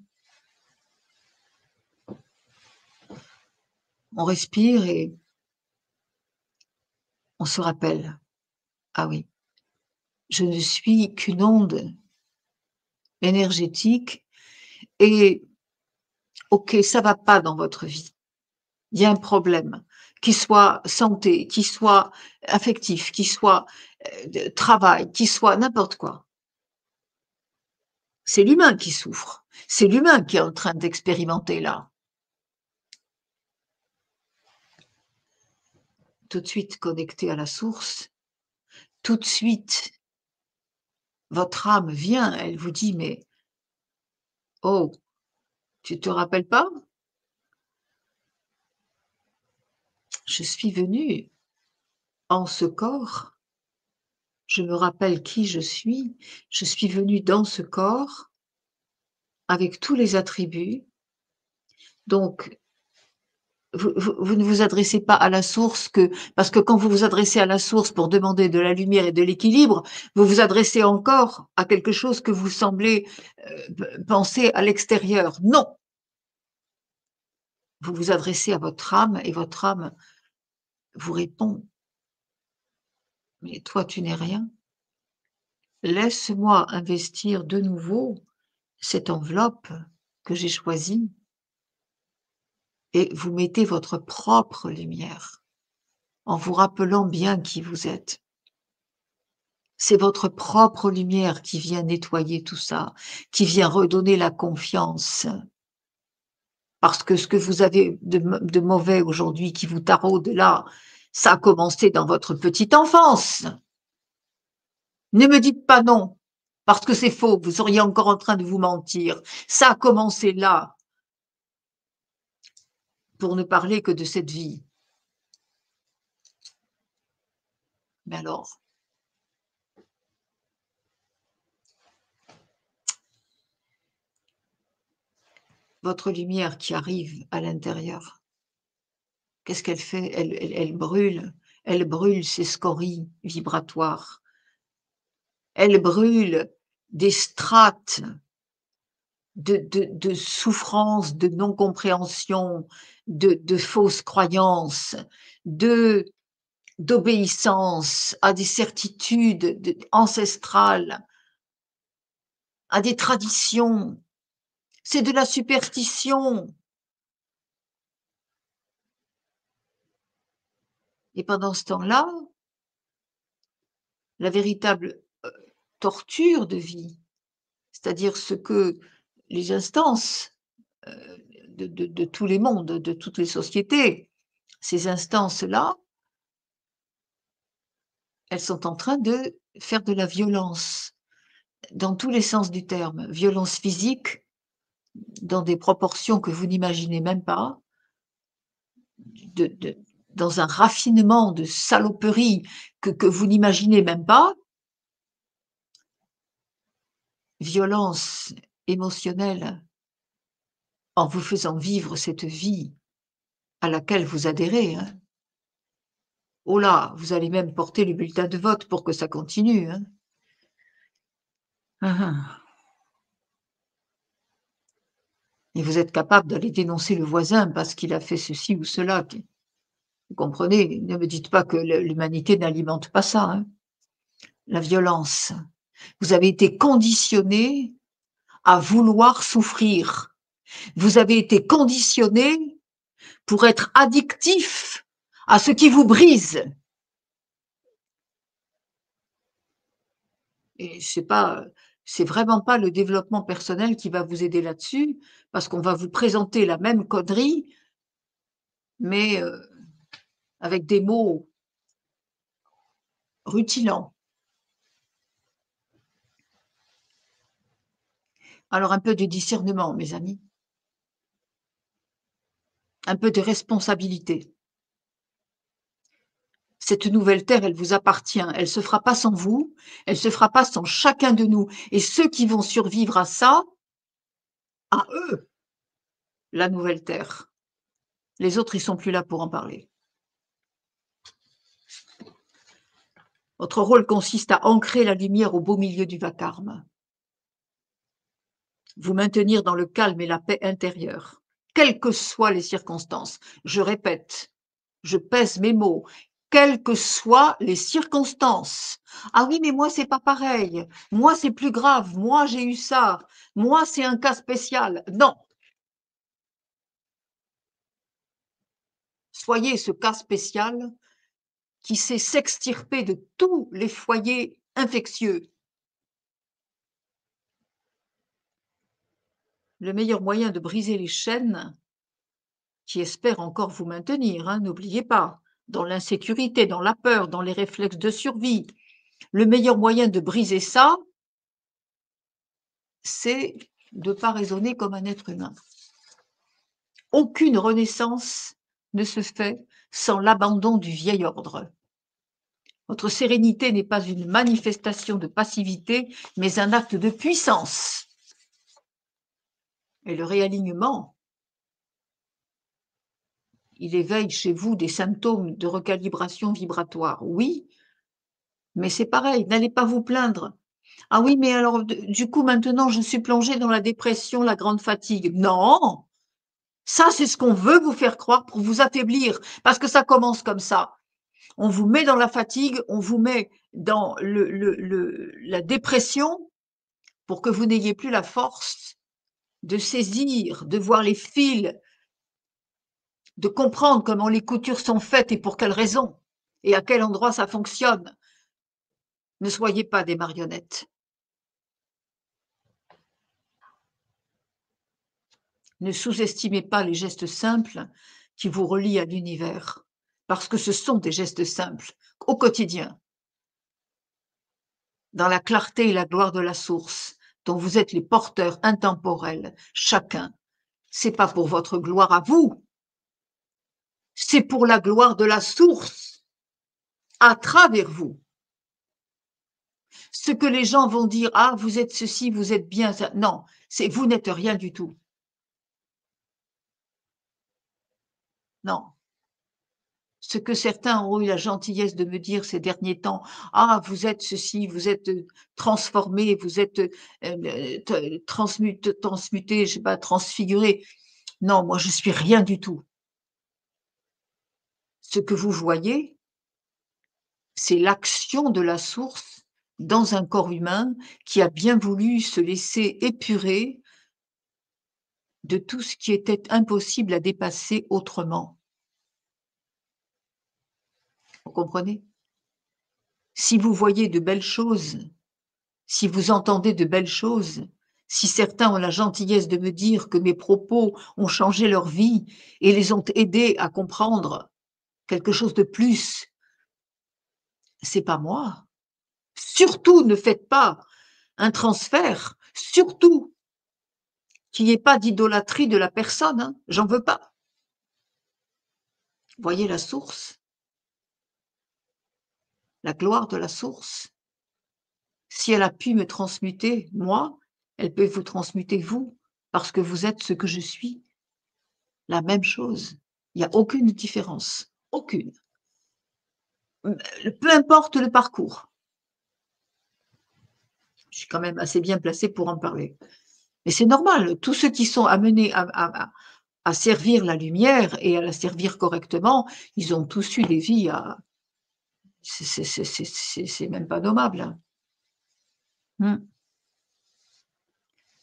On respire et on se rappelle: «Ah oui, je ne suis qu'une onde énergétique et OK, ça va pas dans votre vie. Il y a un problème, qu'il soit santé, qu'il soit affectif, qu'il soit, de travail, qu'il soit n'importe quoi. C'est l'humain qui souffre. C'est l'humain qui est en train d'expérimenter là. Tout de suite connecté à la source, tout de suite, votre âme vient, elle vous dit: «Mais oh, tu te rappelles pas? Je suis venue en ce corps, je me rappelle qui je suis venue dans ce corps avec tous les attributs, donc vous ne vous adressez pas à la source que parce que quand vous vous adressez à la source pour demander de la lumière et de l'équilibre, vous vous adressez encore à quelque chose que vous semblez, penser à l'extérieur. Non! Vous vous adressez à votre âme et votre âme vous répond: «Mais toi, tu n'es rien. Laisse-moi investir de nouveau cette enveloppe que j'ai choisie et vous mettez votre propre lumière en vous rappelant bien qui vous êtes. C'est votre propre lumière qui vient nettoyer tout ça, qui vient redonner la confiance. Parce que ce que vous avez de mauvais aujourd'hui qui vous taraude là, ça a commencé dans votre petite enfance. Ne me dites pas non, parce que c'est faux, vous seriez encore en train de vous mentir. Ça a commencé là, pour ne parler que de cette vie. Mais alors, votre lumière qui arrive à l'intérieur, qu'est-ce qu'elle fait? Elle brûle ces scories vibratoires. Elle brûle des strates de souffrance, de non-compréhension, de fausses croyances, de d'obéissance à des certitudes ancestrales, à des traditions. C'est de la superstition. Et pendant ce temps-là, la véritable torture de vie, c'est-à-dire ce que les instances de tous les mondes, de toutes les sociétés, ces instances-là, elles sont en train de faire de la violence, dans tous les sens du terme. Violence physique, dans des proportions que vous n'imaginez même pas, de dans un raffinement de saloperie que vous n'imaginez même pas. Violence émotionnelle, en vous faisant vivre cette vie à laquelle vous adhérez, hein. Oh là, vous allez même porter le bulletin de vote pour que ça continue, hein. Hein, hein. Et vous êtes capable d'aller dénoncer le voisin parce qu'il a fait ceci ou cela. Vous comprenez? Ne me dites pas que l'humanité n'alimente pas ça, hein. La violence. Vous avez été conditionné à vouloir souffrir. Vous avez été conditionné pour être addictif à ce qui vous brise. Et c'est vraiment pas le développement personnel qui va vous aider là-dessus, parce qu'on va vous présenter la même connerie, mais avec des mots rutilants. Alors un peu de discernement, mes amis, un peu de responsabilité. Cette nouvelle terre, elle vous appartient, elle se fera pas sans vous, elle se fera pas sans chacun de nous, et ceux qui vont survivre à ça, à eux, la nouvelle terre. Les autres, ils sont plus là pour en parler. Votre rôle consiste à ancrer la lumière au beau milieu du vacarme, vous maintenir dans le calme et la paix intérieure, quelles que soient les circonstances. Je répète, je pèse mes mots, quelles que soient les circonstances. Ah oui, mais moi, c'est pas pareil. Moi, c'est plus grave. Moi, j'ai eu ça. Moi, c'est un cas spécial. Non. Soyez ce cas spécial qui sait s'extirper de tous les foyers infectieux. Le meilleur moyen de briser les chaînes qui espèrent encore vous maintenir, hein, n'oubliez pas, dans l'insécurité, dans la peur, dans les réflexes de survie. Le meilleur moyen de briser ça, c'est de ne pas raisonner comme un être humain. Aucune renaissance ne se fait sans l'abandon du vieil ordre. Votre sérénité n'est pas une manifestation de passivité, mais un acte de puissance. Et le réalignement, il éveille chez vous des symptômes de recalibration vibratoire. Oui, mais c'est pareil, n'allez pas vous plaindre. Ah oui, mais alors, du coup, maintenant, je suis plongée dans la dépression, la grande fatigue. Non, ça, c'est ce qu'on veut vous faire croire pour vous affaiblir, parce que ça commence comme ça. On vous met dans la fatigue, on vous met dans la dépression pour que vous n'ayez plus la force de saisir, de voir les fils, de comprendre comment les coutures sont faites et pour quelles raisons, et à quel endroit ça fonctionne. Ne soyez pas des marionnettes. Ne sous-estimez pas les gestes simples qui vous relient à l'univers, parce que ce sont des gestes simples, au quotidien, dans la clarté et la gloire de la source, dont vous êtes les porteurs intemporels, chacun. C'est pas pour votre gloire à vous, c'est pour la gloire de la source, à travers vous. Ce que les gens vont dire, ah, vous êtes ceci, vous êtes bien, ça. Non, c'est vous n'êtes rien du tout. Non. Ce que certains ont eu la gentillesse de me dire ces derniers temps, ah, vous êtes ceci, vous êtes transformé, vous êtes transmuté, je sais pas, transfiguré. Non, moi, je suis rien du tout. Ce que vous voyez, c'est l'action de la source dans un corps humain qui a bien voulu se laisser épurer de tout ce qui était impossible à dépasser autrement. Vous comprenez? Si vous voyez de belles choses, si vous entendez de belles choses, si certains ont la gentillesse de me dire que mes propos ont changé leur vie et les ont aidés à comprendre quelque chose de plus, c'est pas moi. Surtout ne faites pas un transfert, surtout qu'il n'y ait pas d'idolâtrie de la personne, hein, j'en veux pas. Voyez la source, la gloire de la source. Si elle a pu me transmuter, moi, elle peut vous transmuter vous, parce que vous êtes ce que je suis. La même chose. Il n'y a aucune différence. Aucune. Peu importe le parcours. Je suis quand même assez bien placée pour en parler. Mais c'est normal, tous ceux qui sont amenés à servir la lumière et à la servir correctement, ils ont tous eu des vies à c'est même pas nommable, hein. Mmh.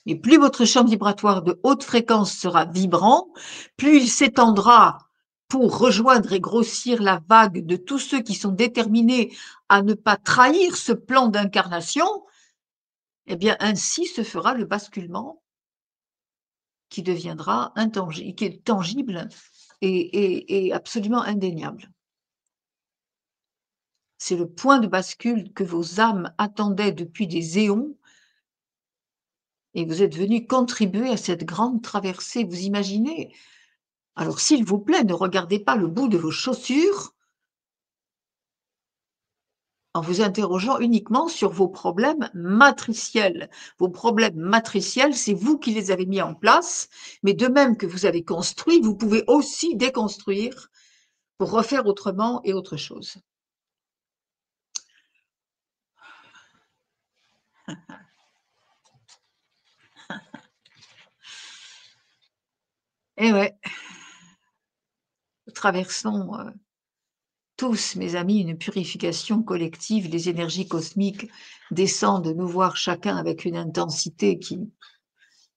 Et plus votre champ vibratoire de haute fréquence sera vibrant, plus il s'étendra pour rejoindre et grossir la vague de tous ceux qui sont déterminés à ne pas trahir ce plan d'incarnation, eh bien ainsi se fera le basculement qui deviendra intangible, qui est tangible et absolument indéniable. C'est le point de bascule que vos âmes attendaient depuis des éons et vous êtes venus contribuer à cette grande traversée. Vous imaginez? Alors s'il vous plaît, ne regardez pas le bout de vos chaussures en vous interrogeant uniquement sur vos problèmes matriciels. Vos problèmes matriciels, c'est vous qui les avez mis en place, mais de même que vous avez construit, vous pouvez aussi déconstruire pour refaire autrement et autre chose. Et ouais, nous traversons tous, mes amis, une purification collective. Les énergies cosmiques descendent nous voir chacun avec une intensité qui, il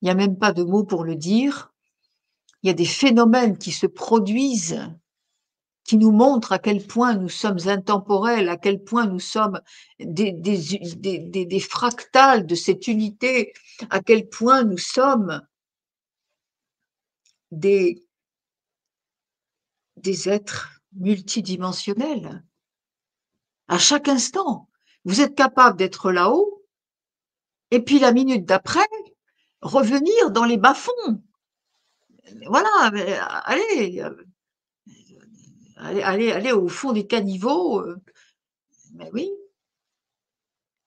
n'y a même pas de mots pour le dire. Il y a des phénomènes qui se produisent, qui nous montrent à quel point nous sommes intemporels, à quel point nous sommes des fractales de cette unité, à quel point nous sommes des, des êtres multidimensionnels. À chaque instant, vous êtes capable d'être là-haut et puis la minute d'après, revenir dans les bas-fonds. Voilà, allez, allez au fond des caniveaux. Mais oui,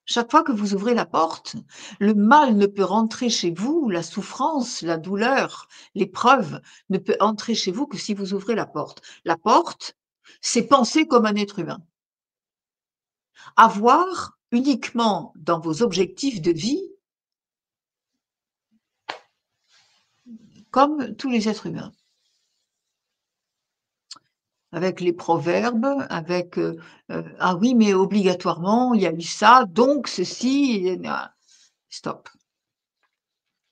chaque fois que vous ouvrez la porte, le mal ne peut rentrer chez vous, la souffrance, la douleur, l'épreuve ne peut entrer chez vous que si vous ouvrez la porte. La porte, c'est penser comme un être humain. Avoir uniquement dans vos objectifs de vie comme tous les êtres humains. Avec les proverbes, avec ah oui, mais obligatoirement, il y a eu ça, donc ceci, stop.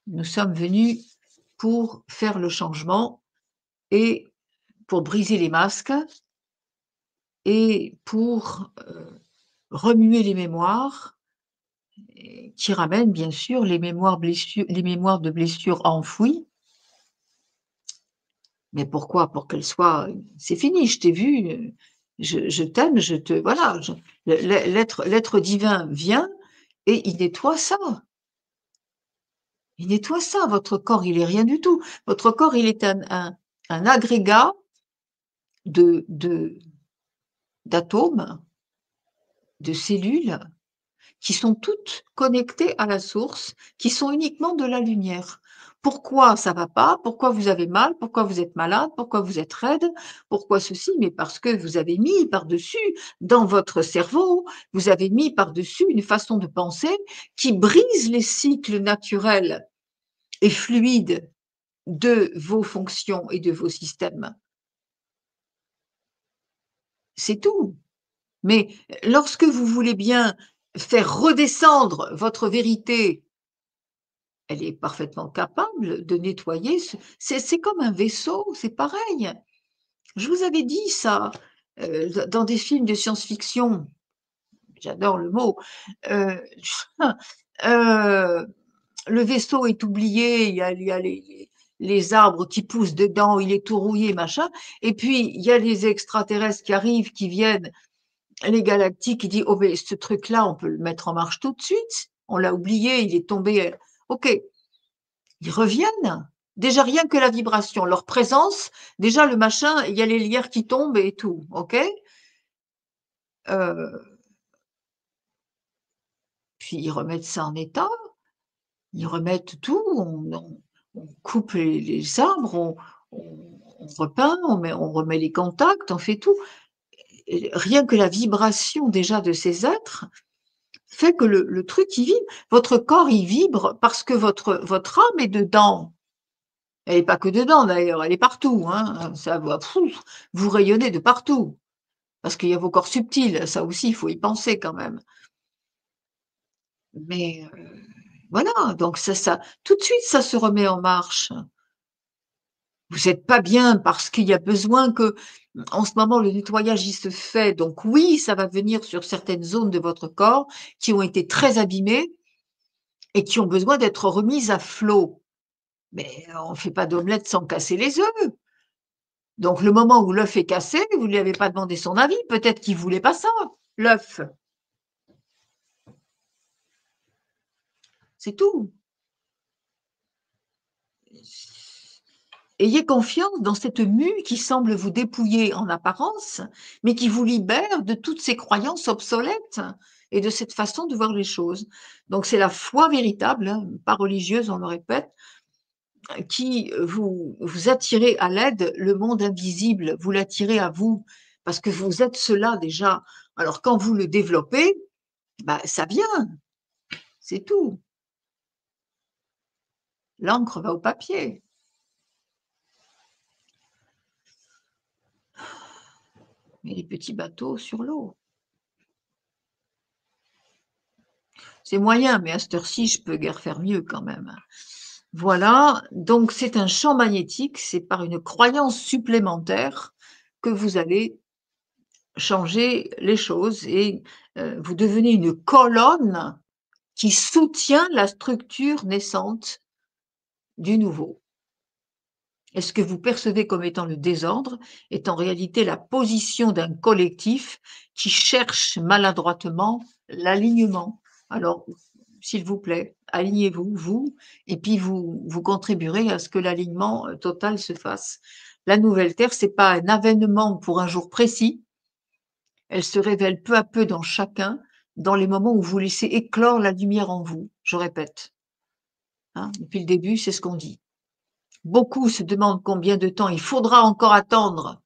Nous sommes venus pour faire le changement et pour briser les masques et pour remuer les mémoires qui ramènent bien sûr les mémoires de blessures enfouies. Mais pourquoi? Pour qu'elles soient, c'est fini, je t'ai vu, je t'aime, je te voilà, l'être divin vient et il nettoie ça. Il nettoie ça. Votre corps, il est rien du tout. Votre corps, il est un agrégat de d'atomes, de cellules qui sont toutes connectées à la source, qui sont uniquement de la lumière. Pourquoi ça va pas? Pourquoi vous avez mal? Pourquoi vous êtes malade? Pourquoi vous êtes raide? Pourquoi ceci? Mais parce que vous avez mis par-dessus, dans votre cerveau, vous avez mis par-dessus une façon de penser qui brise les cycles naturels et fluides de vos fonctions et de vos systèmes. C'est tout. Mais lorsque vous voulez bien faire redescendre votre vérité, elle est parfaitement capable de nettoyer. C'est comme un vaisseau, c'est pareil. Je vous avais dit ça dans des films de science-fiction. J'adore le mot. Euh, euh, le vaisseau est oublié, il y a les arbres qui poussent dedans, il est tout rouillé, machin. Et puis, il y a les extraterrestres qui arrivent, qui viennent les galactiques, il dit: «Oh mais ce truc-là, on peut le mettre en marche tout de suite. On l'a oublié, il est tombé». OK, ils reviennent. Déjà rien que la vibration, leur présence, déjà le machin, il y a les lierres qui tombent et tout, OK? Heu, Puis ils remettent ça en état, ils remettent tout, on coupe les arbres, on repeint, on remet les contacts, on fait tout. Et rien que la vibration déjà de ces êtres fait que le truc il vibre. Votre corps il vibre parce que votre âme est dedans. Elle est pas que dedans d'ailleurs, elle est partout, hein, ça va vous rayonnez de partout. Parce qu'il y a vos corps subtils, ça aussi, il faut y penser quand même. Mais voilà, donc ça tout de suite, ça se remet en marche. Vous êtes pas bien parce qu'il y a besoin que en ce moment, le nettoyage, il se fait, donc oui, ça va venir sur certaines zones de votre corps qui ont été très abîmées et qui ont besoin d'être remises à flot. Mais on ne fait pas d'omelette sans casser les œufs. Donc le moment où l'œuf est cassé, vous ne lui avez pas demandé son avis, peut-être qu'il voulait pas ça, l'œuf, c'est tout. Ayez confiance dans cette mue qui semble vous dépouiller en apparence, mais qui vous libère de toutes ces croyances obsolètes et de cette façon de voir les choses. Donc c'est la foi véritable, hein, pas religieuse, on le répète, qui vous attirez à l'aide le monde invisible, vous l'attirez à vous, parce que vous êtes cela déjà. Alors quand vous le développez, bah, ça vient, c'est tout. L'encre va au papier. Mais les petits bateaux sur l'eau. C'est moyen, mais à cette heure-ci, je peux guère faire mieux quand même. Voilà, donc c'est un champ magnétique, c'est par une croyance supplémentaire que vous allez changer les choses et vous devenez une colonne qui soutient la structure naissante du nouveau. Et ce que vous percevez comme étant le désordre est en réalité la position d'un collectif qui cherche maladroitement l'alignement. Alors, s'il vous plaît, alignez-vous, vous, et puis vous contribuerez à ce que l'alignement total se fasse. La nouvelle Terre, c'est pas un avènement pour un jour précis. Elle se révèle peu à peu dans chacun, dans les moments où vous laissez éclore la lumière en vous. Je répète, hein, depuis le début, c'est ce qu'on dit. Beaucoup se demandent combien de temps il faudra encore attendre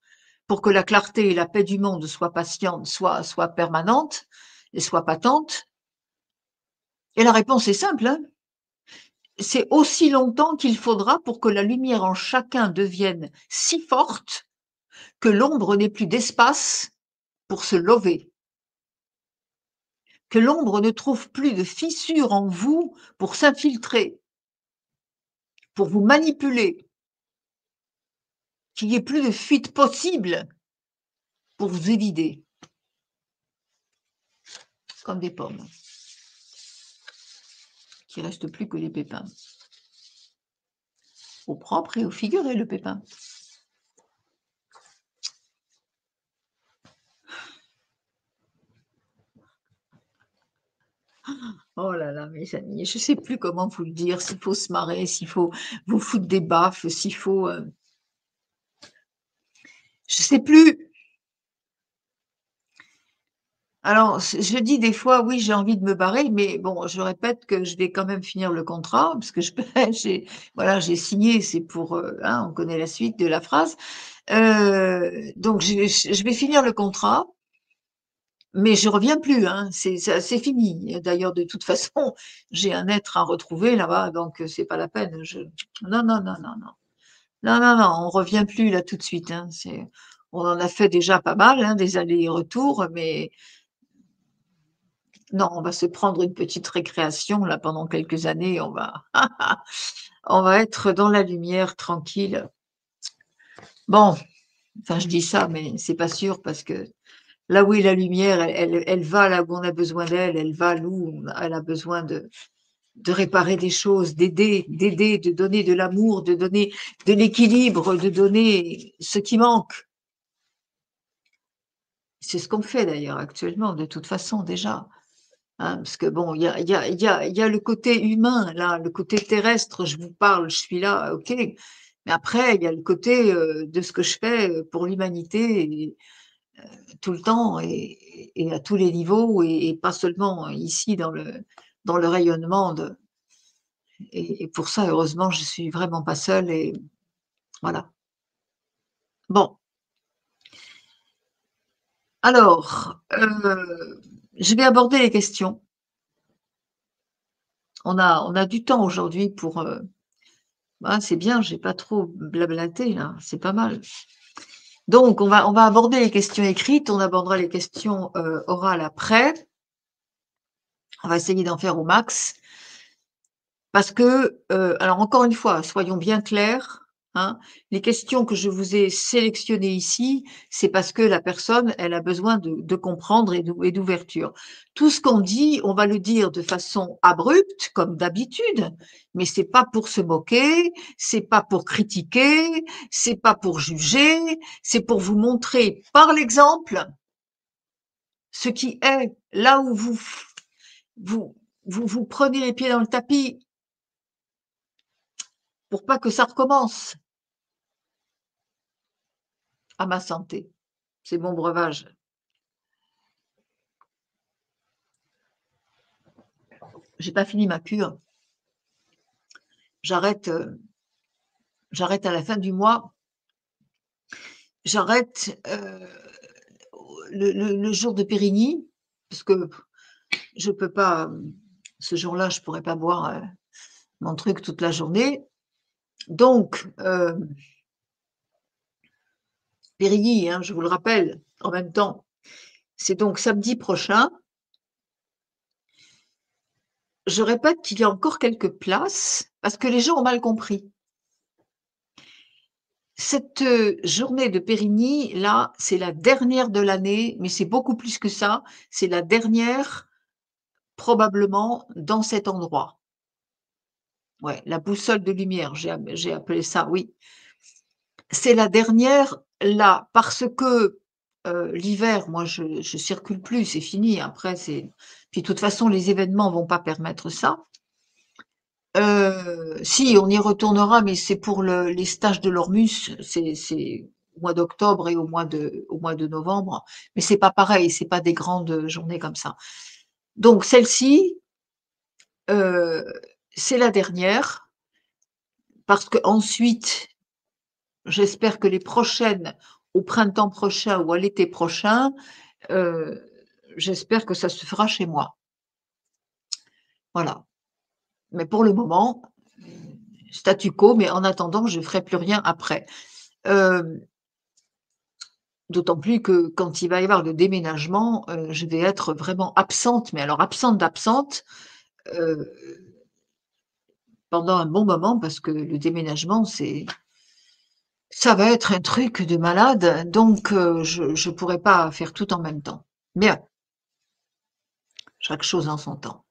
pour que la clarté et la paix du monde soient patientes, soient permanentes et soient patentes. Et la réponse est simple, hein, c'est aussi longtemps qu'il faudra pour que la lumière en chacun devienne si forte que l'ombre n'ait plus d'espace pour se lever, que l'ombre ne trouve plus de fissure en vous pour s'infiltrer, pour vous manipuler, qu'il n'y ait plus de fuite possible pour vous évider, comme des pommes, qu'il ne reste plus que les pépins. Au propre et au figuré, le pépin. Oh là là, mes amis, je ne sais plus comment vous le dire, s'il faut se marrer, s'il faut vous foutre des baffes, s'il faut... je ne sais plus. Alors, je dis des fois, oui, j'ai envie de me barrer, mais bon, je répète que je vais quand même finir le contrat, parce que j'ai voilà, j'ai signé, c'est pour, hein, on connaît la suite de la phrase. Donc je vais finir le contrat, mais je reviens plus, hein, c'est fini. D'ailleurs, de toute façon, j'ai un être à retrouver là-bas, donc c'est pas la peine. Non, non, non, non, non. Non, non, non, on revient plus là tout de suite, hein. On en a fait déjà pas mal, hein, des allers et retours, mais non, on va se prendre une petite récréation là pendant quelques années, on va être dans la lumière tranquille. Bon, enfin je dis ça, mais c'est pas sûr parce que là où est la lumière, elle va là où on a besoin d'elle, elle va où elle a besoin de réparer des choses, d'aider, de donner de l'amour, de donner de l'équilibre, de donner ce qui manque. C'est ce qu'on fait d'ailleurs actuellement, de toute façon déjà. Hein, parce que bon, il y a le côté humain, là, le côté terrestre, je vous parle, je suis là, ok. Mais après, il y a le côté de ce que je fais pour l'humanité tout le temps et à tous les niveaux et pas seulement ici dans le rayonnement et pour ça, heureusement, je suis vraiment pas seule et voilà. Bon, alors, je vais aborder les questions. On a du temps aujourd'hui Ah, c'est bien, j'ai pas trop blablaté là, c'est pas mal. Donc on va aborder les questions écrites, on abordera les questions, orales après. On va essayer d'en faire au max parce que, alors encore une fois, soyons bien clairs, hein, les questions que je vous ai sélectionnées ici, c'est parce que la personne, elle a besoin de comprendre et d'ouverture. Tout ce qu'on dit, on va le dire de façon abrupte, comme d'habitude, mais c'est pas pour se moquer, c'est pas pour critiquer, c'est pas pour juger, c'est pour vous montrer par l'exemple ce qui est là où vous vous prenez les pieds dans le tapis pour pas que ça recommence. À ma santé, c'est mon breuvage. J'ai pas fini ma cure. J'arrête, j'arrête à la fin du mois. J'arrête, le jour de Périgny, parce que je peux pas, ce jour-là, je pourrais pas boire, mon truc toute la journée. Donc, Périgny, hein, je vous le rappelle, en même temps, c'est donc samedi prochain. Je répète qu'il y a encore quelques places parce que les gens ont mal compris. Cette, journée de Périgny, là, c'est la dernière de l'année, mais c'est beaucoup plus que ça. C'est la dernière, probablement, dans cet endroit. Ouais, la boussole de lumière, j'ai appelé ça, oui. C'est la dernière là, parce que, l'hiver, moi, je circule plus, c'est fini. Après, c'est puis de toute façon, les événements vont pas permettre ça. Si, on y retournera, mais c'est pour les stages de l'Ormus, c'est au mois d'octobre et au mois de novembre, mais c'est pas pareil, c'est pas des grandes journées comme ça. Donc celle-ci, heu, c'est la dernière, parce que ensuite, j'espère que les prochaines, au printemps prochain ou à l'été prochain, heu, j'espère que ça se fera chez moi. Voilà. Mais pour le moment, statu quo, mais en attendant, je ferai plus rien après. Hem D'autant plus que quand il va y avoir le déménagement, je vais être vraiment absente, mais alors absente d'absente, heu, pendant un bon moment parce que le déménagement, ça va être un truc de malade, donc je pourrai pas faire tout en même temps. Bien, chaque chose en son temps.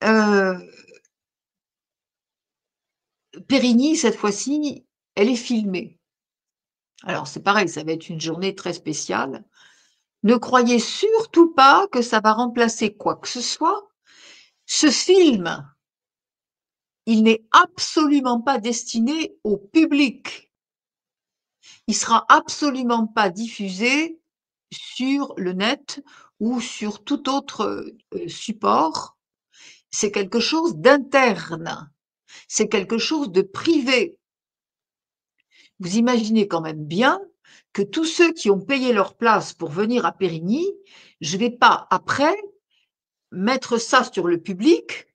Heu, Périgny, cette fois-ci, elle est filmée. Alors c'est pareil, ça va être une journée très spéciale. Ne croyez surtout pas que ça va remplacer quoi que ce soit. Ce film, il n'est absolument pas destiné au public. Il sera absolument pas diffusé sur le net ou sur tout autre, support. C'est quelque chose d'interne, c'est quelque chose de privé. Vous imaginez quand même bien que tous ceux qui ont payé leur place pour venir à Périgny, je ne vais pas après mettre ça sur le public.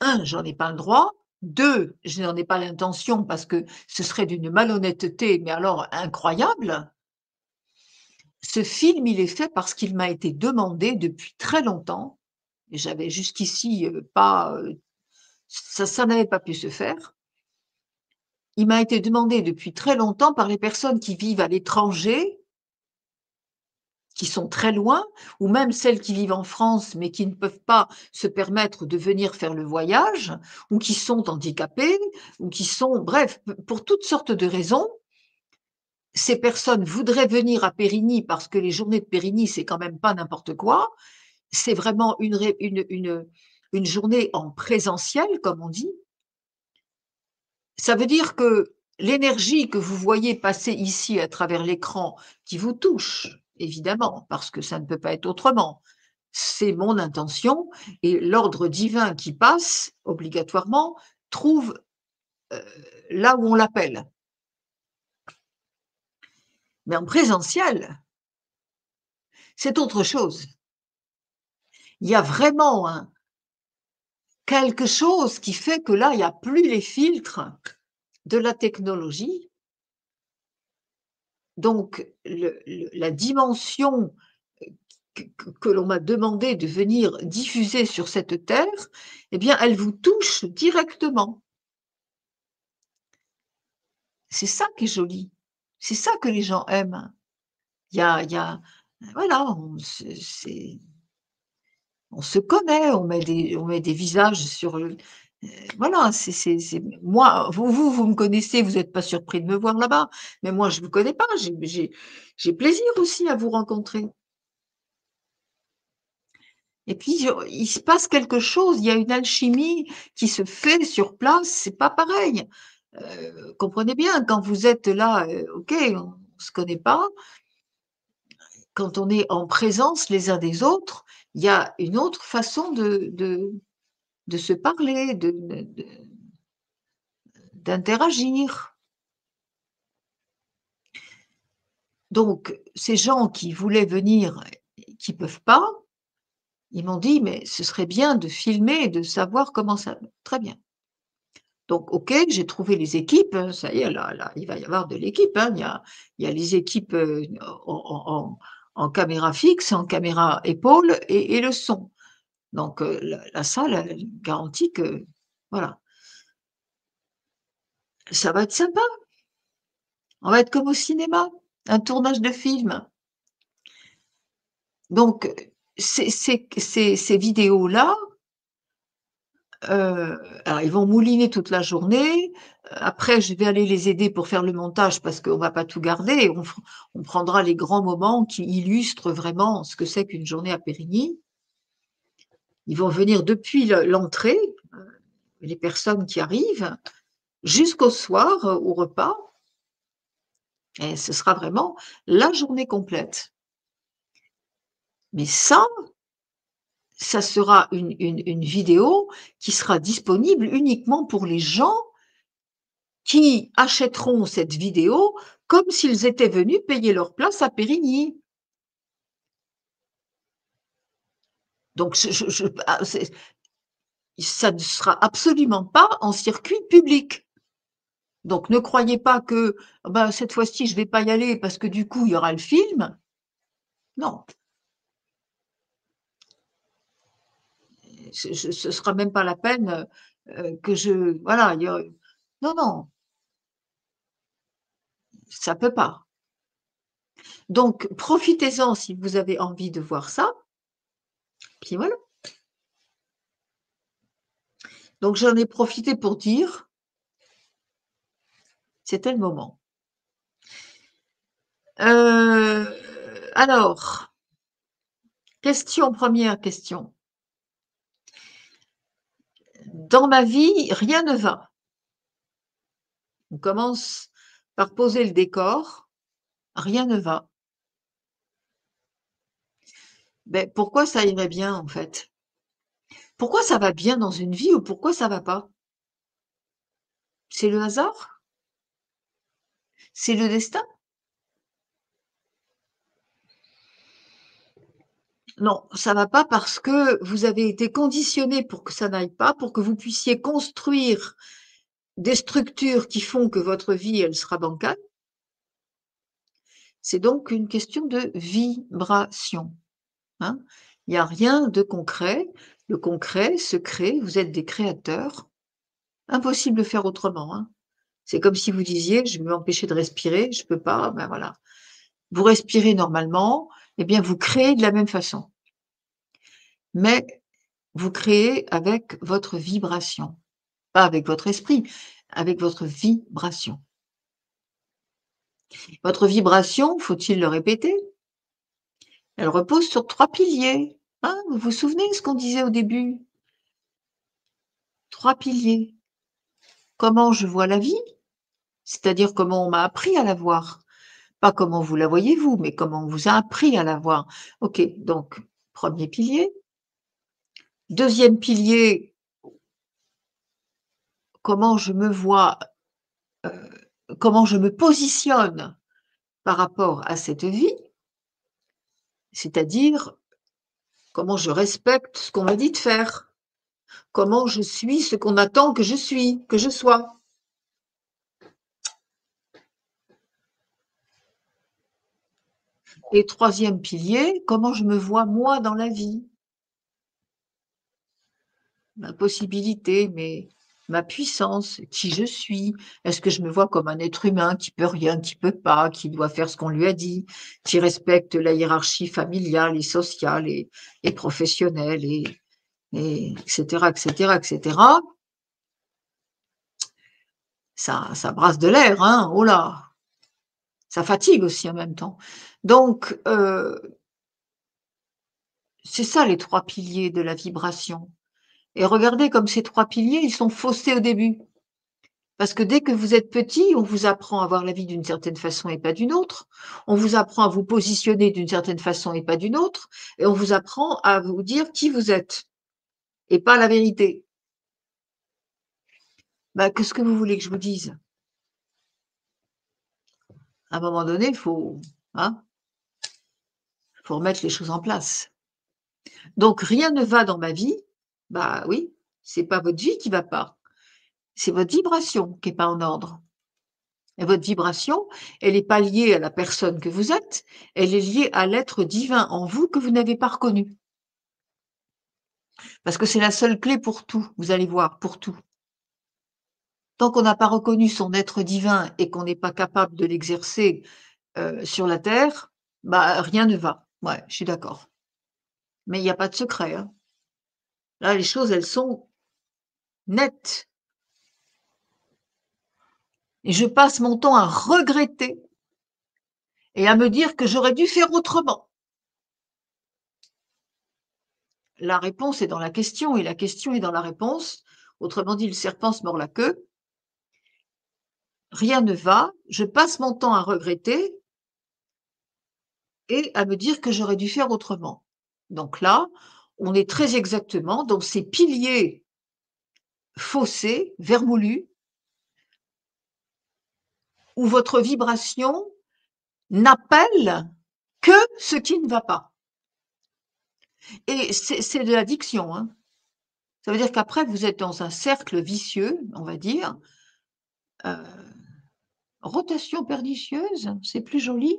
Un, j'en ai pas le droit. Deux, je n'en ai pas l'intention parce que ce serait d'une malhonnêteté, mais alors incroyable. Ce film, il est fait parce qu'il m'a été demandé depuis très longtemps et j'avais jusqu'ici, pas, ça n'avait pas pu se faire. Il m'a été demandé depuis très longtemps par les personnes qui vivent à l'étranger, qui sont très loin, ou même celles qui vivent en France, mais qui ne peuvent pas se permettre de venir faire le voyage, ou qui sont handicapées, ou qui sont bref, pour toutes sortes de raisons, ces personnes voudraient venir à Périgny parce que les journées de Périgny, c'est quand même pas n'importe quoi. C'est vraiment une journée en présentiel, comme on dit. Ça veut dire que l'énergie que vous voyez passer ici à travers l'écran, qui vous touche, évidemment, parce que ça ne peut pas être autrement, c'est mon intention et l'ordre divin qui passe, obligatoirement, trouve, heu, là où on l'appelle. Mais en présentiel, c'est autre chose. Il y a vraiment quelque chose qui fait que là, il y a plus les filtres de la technologie. Donc la dimension que l'on m'a demandé de venir diffuser sur cette terre, eh bien, elle vous touche directement. C'est ça qui est joli. C'est ça que les gens aiment. Il y a voilà, on se connaît, on met des visages sur le voilà, c'est moi, vous me connaissez, vous n'êtes pas surpris de me voir là-bas, mais moi je ne vous connais pas, j'ai plaisir aussi à vous rencontrer. Et puis, il se passe quelque chose, il y a une alchimie qui se fait sur place, c'est pas pareil. Comprenez bien, quand vous êtes là, OK, on ne se connaît pas, quand on est en présence les uns des autres, il y a une autre façon de se parler, d'interagir. Donc ces gens qui voulaient venir et qui peuvent pas, ils m'ont dit: «Mais ce serait bien de filmer et de savoir comment ça» très bien. Donc OK, j'ai trouvé les équipes, ça y est, là, il va y avoir de l'équipe, hein. Il y a les équipes, en caméra fixe, en caméra épaule et le son. Donc la salle, elle garantit que voilà, ça va être sympa. On va être comme au cinéma, un tournage de film. Donc ces vidéos-là, alors ils vont mouliner toute la journée. Après je vais aller les aider pour faire le montage parce qu'on va pas tout garder. On prendra les grands moments qui illustrent vraiment ce que c'est qu'une journée à Périgny. Ils vont venir depuis l'entrée, les personnes qui arrivent, jusqu'au soir, au repas et ce sera vraiment la journée complète. Mais ça sera une vidéo qui sera disponible uniquement pour les gens qui achèteront cette vidéo comme s'ils étaient venus payer leur place à Périgny. Donc ça ne sera absolument pas en circuit public. Donc ne croyez pas que, bah, cette fois-ci je vais pas y aller parce que du coup il y aura le film. Non, ce sera même pas la peine, que je voilà, il y a non, non, ça peut pas. Donc profitez-en si vous avez envie de voir ça, puis voilà. Donc j'en ai profité pour dire: «C'était le moment». Heu, alors, première question. Dans ma vie, rien ne va. On commence par poser le décor, rien ne va. Beh, pourquoi ça irait bien en fait? Pourquoi ça va bien dans une vie ou pourquoi ça va pas? C'est le hasard? C'est le destin? Non, ça va pas parce que vous avez été conditionné pour que ça n'aille pas, pour que vous puissiez construire des structures qui font que votre vie, elle sera bancale. C'est donc une question de vibration, hein. Il y a rien de concret. Le concret se crée, vous êtes des créateurs. Impossible de faire autrement, hein. C'est comme si vous disiez: «Je vais m'empêcher de respirer, je peux pas», ben voilà. Vous respirez normalement, eh bien vous créez de la même façon, mais vous créez avec votre vibration, pas avec votre esprit, avec votre vibration. Votre vibration, faut-il le répéter? Elle repose sur 3 piliers, hein, vous vous souvenez ce qu'on disait au début? 3 piliers. Comment je vois la vie, c'est-à-dire comment on m'a appris à la voir. Pas comment vous la voyez vous, mais comment on vous a appris à la voir. OK, donc premier pilier. Deuxième pilier, comment je me vois, heu, comment je me positionne par rapport à cette vie, c'est-à-dire comment je respecte ce qu'on m'a dit de faire. Comment je suis ce qu'on attend que je suis, que je sois. Et troisième pilier, comment je me vois moi dans la vie. Ma possibilité, ma puissance, qui je suis. Est-ce que je me vois comme un être humain qui peut rien, qui peut pas, qui doit faire ce qu'on lui a dit, qui respecte la hiérarchie familiale et sociale et professionnelle et etc., etc., etc. Ça brasse de l'air, hein, oh là! Ça fatigue aussi en même temps. Donc, c'est ça les 3 piliers de la vibration et regardez comme ces 3 piliers, ils sont faussés au début. Parce que dès que vous êtes petit, on vous apprend à voir la vie d'une certaine façon et pas d'une autre. On vous apprend à vous positionner d'une certaine façon et pas d'une autre et on vous apprend à vous dire qui vous êtes et pas la vérité. Bah, qu'est-ce que vous voulez que je vous dise? À un moment donné, hein, faut remettre les choses en place. Donc rien ne va dans ma vie, bah oui, c'est pas votre vie qui va pas, c'est votre vibration qui est pas en ordre. Et votre vibration, elle est pas liée à la personne que vous êtes, elle est liée à l'être divin en vous que vous n'avez pas reconnu. Parce que c'est la seule clé pour tout, vous allez voir, pour tout. Tant qu'on n'a pas reconnu son être divin et qu'on n'est pas capable de l'exercer, sur la terre, bah, rien ne va. Ouais, je suis d'accord. Mais il y a pas de secret, hein. Là, les choses, elles sont nettes et je passe mon temps à regretter et à me dire que j'aurais dû faire autrement. La réponse est dans la question et la question est dans la réponse. Autrement dit, le serpent se mord la queue. Rien ne va, je passe mon temps à regretter et à me dire que j'aurais dû faire autrement. Donc là, on est très exactement dans ces piliers faussés, vermoulus, où votre vibration n'appelle que ce qui ne va pas. Et c'est de l'addiction, hein. Ça veut dire qu'après, vous êtes dans un cercle vicieux, on va dire, rotation pernicieuse, c'est plus joli,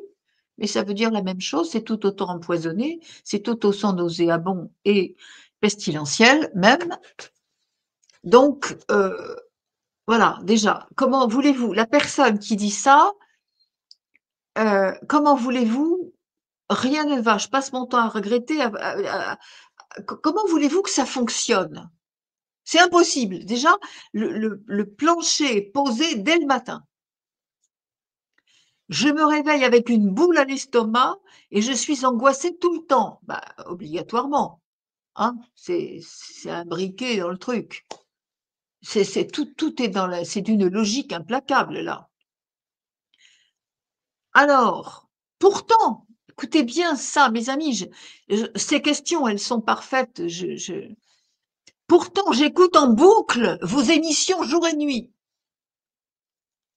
mais ça veut dire la même chose, c'est tout autant empoisonné, c'est tout autant nauséabond et pestilentiel même. Donc, voilà, déjà, comment voulez-vous la personne qui dit ça, comment voulez-vous rien ne va, je passe mon temps à regretter, comment voulez-vous que ça fonctionne? C'est impossible. Déjà, le plancher est posé dès le matin. Je me réveille avec une boule à l'estomac et je suis angoissée tout le temps. Bah, obligatoirement, hein, c'est imbriqué dans le truc. C'est tout est dans la c'est d'une logique implacable là. Alors, pourtant, écoutez bien ça mes amis, ces questions, elles sont parfaites, pourtant j'écoute en boucle vos émissions jour et nuit.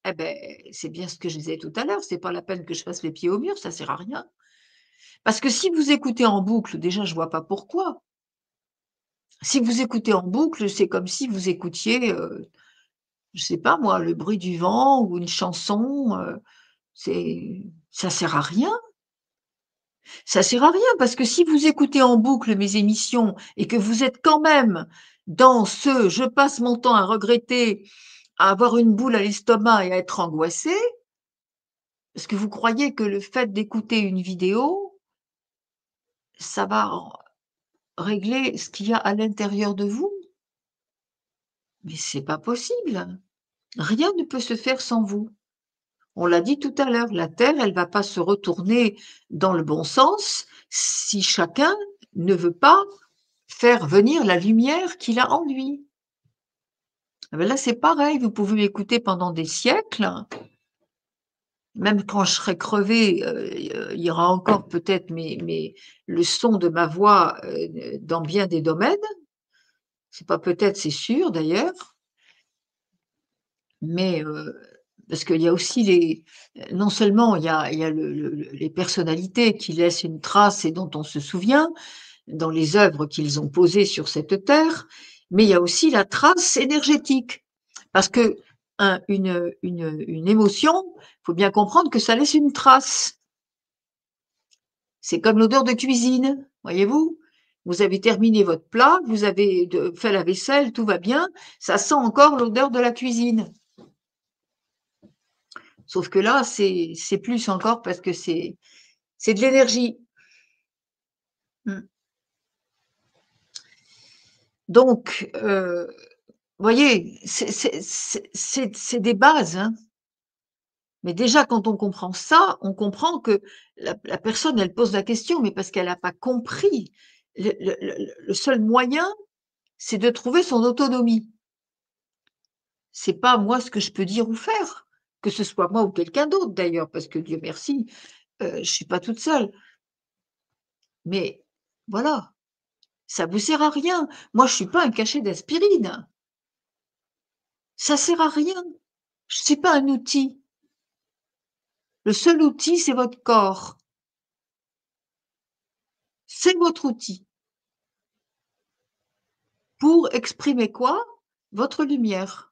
Eh ben, c'est bien ce que je disais tout à l'heure, c'est pas la peine que je fasse les pieds au mur, ça sert à rien. Parce que si vous écoutez en boucle, déjà je vois pas pourquoi. Si vous écoutez en boucle, c'est comme si vous écoutiez, je sais pas moi, le bruit du vent ou une chanson, ça sert à rien. Ça sert à rien parce que si vous écoutez en boucle mes émissions et que vous êtes quand même dans ce: «Je passe mon temps à regretter, à avoir une boule à l'estomac et à être angoissé», est-ce que vous croyez que le fait d'écouter une vidéo, ça va régler ce qu'il y a à l'intérieur de vous? Mais c'est pas possible. Rien ne peut se faire sans vous. On l'a dit tout à l'heure, la Terre, elle va pas se retourner dans le bon sens si chacun ne veut pas faire venir la lumière qu'il a en lui. Ah ben là, c'est pareil, vous pouvez m'écouter pendant des siècles, même quand je serai crevée, il y aura encore peut-être le son de ma voix, dans bien des domaines. C'est pas peut-être, c'est sûr d'ailleurs, mais parce qu'il y a aussi non seulement il y a les personnalités qui laissent une trace et dont on se souvient, dans les œuvres qu'ils ont posées sur cette terre, Mais il y a aussi la trace énergétique. Parce que une émotion, il faut bien comprendre que ça laisse une trace. C'est comme l'odeur de cuisine, voyez-vous? Vous avez terminé votre plat, vous avez fait la vaisselle, tout va bien, ça sent encore l'odeur de la cuisine. Sauf que là, c'est plus encore parce que c'est de l'énergie. Mmh. Donc, voyez, c'est des bases, hein. Mais déjà, quand on comprend ça, on comprend que la personne, elle pose la question, mais parce qu'elle n'a pas compris. Le seul moyen, c'est de trouver son autonomie. C'est pas moi ce que je peux dire ou faire, que ce soit moi ou quelqu'un d'autre d'ailleurs, parce que Dieu merci, je suis pas toute seule. Mais voilà, ça vous sert à rien. Moi, je suis pas un cachet d'aspirine. Ça sert à rien. Je suis pas un outil. Le seul outil, c'est votre corps. C'est votre outil. Pour exprimer quoi? Votre lumière.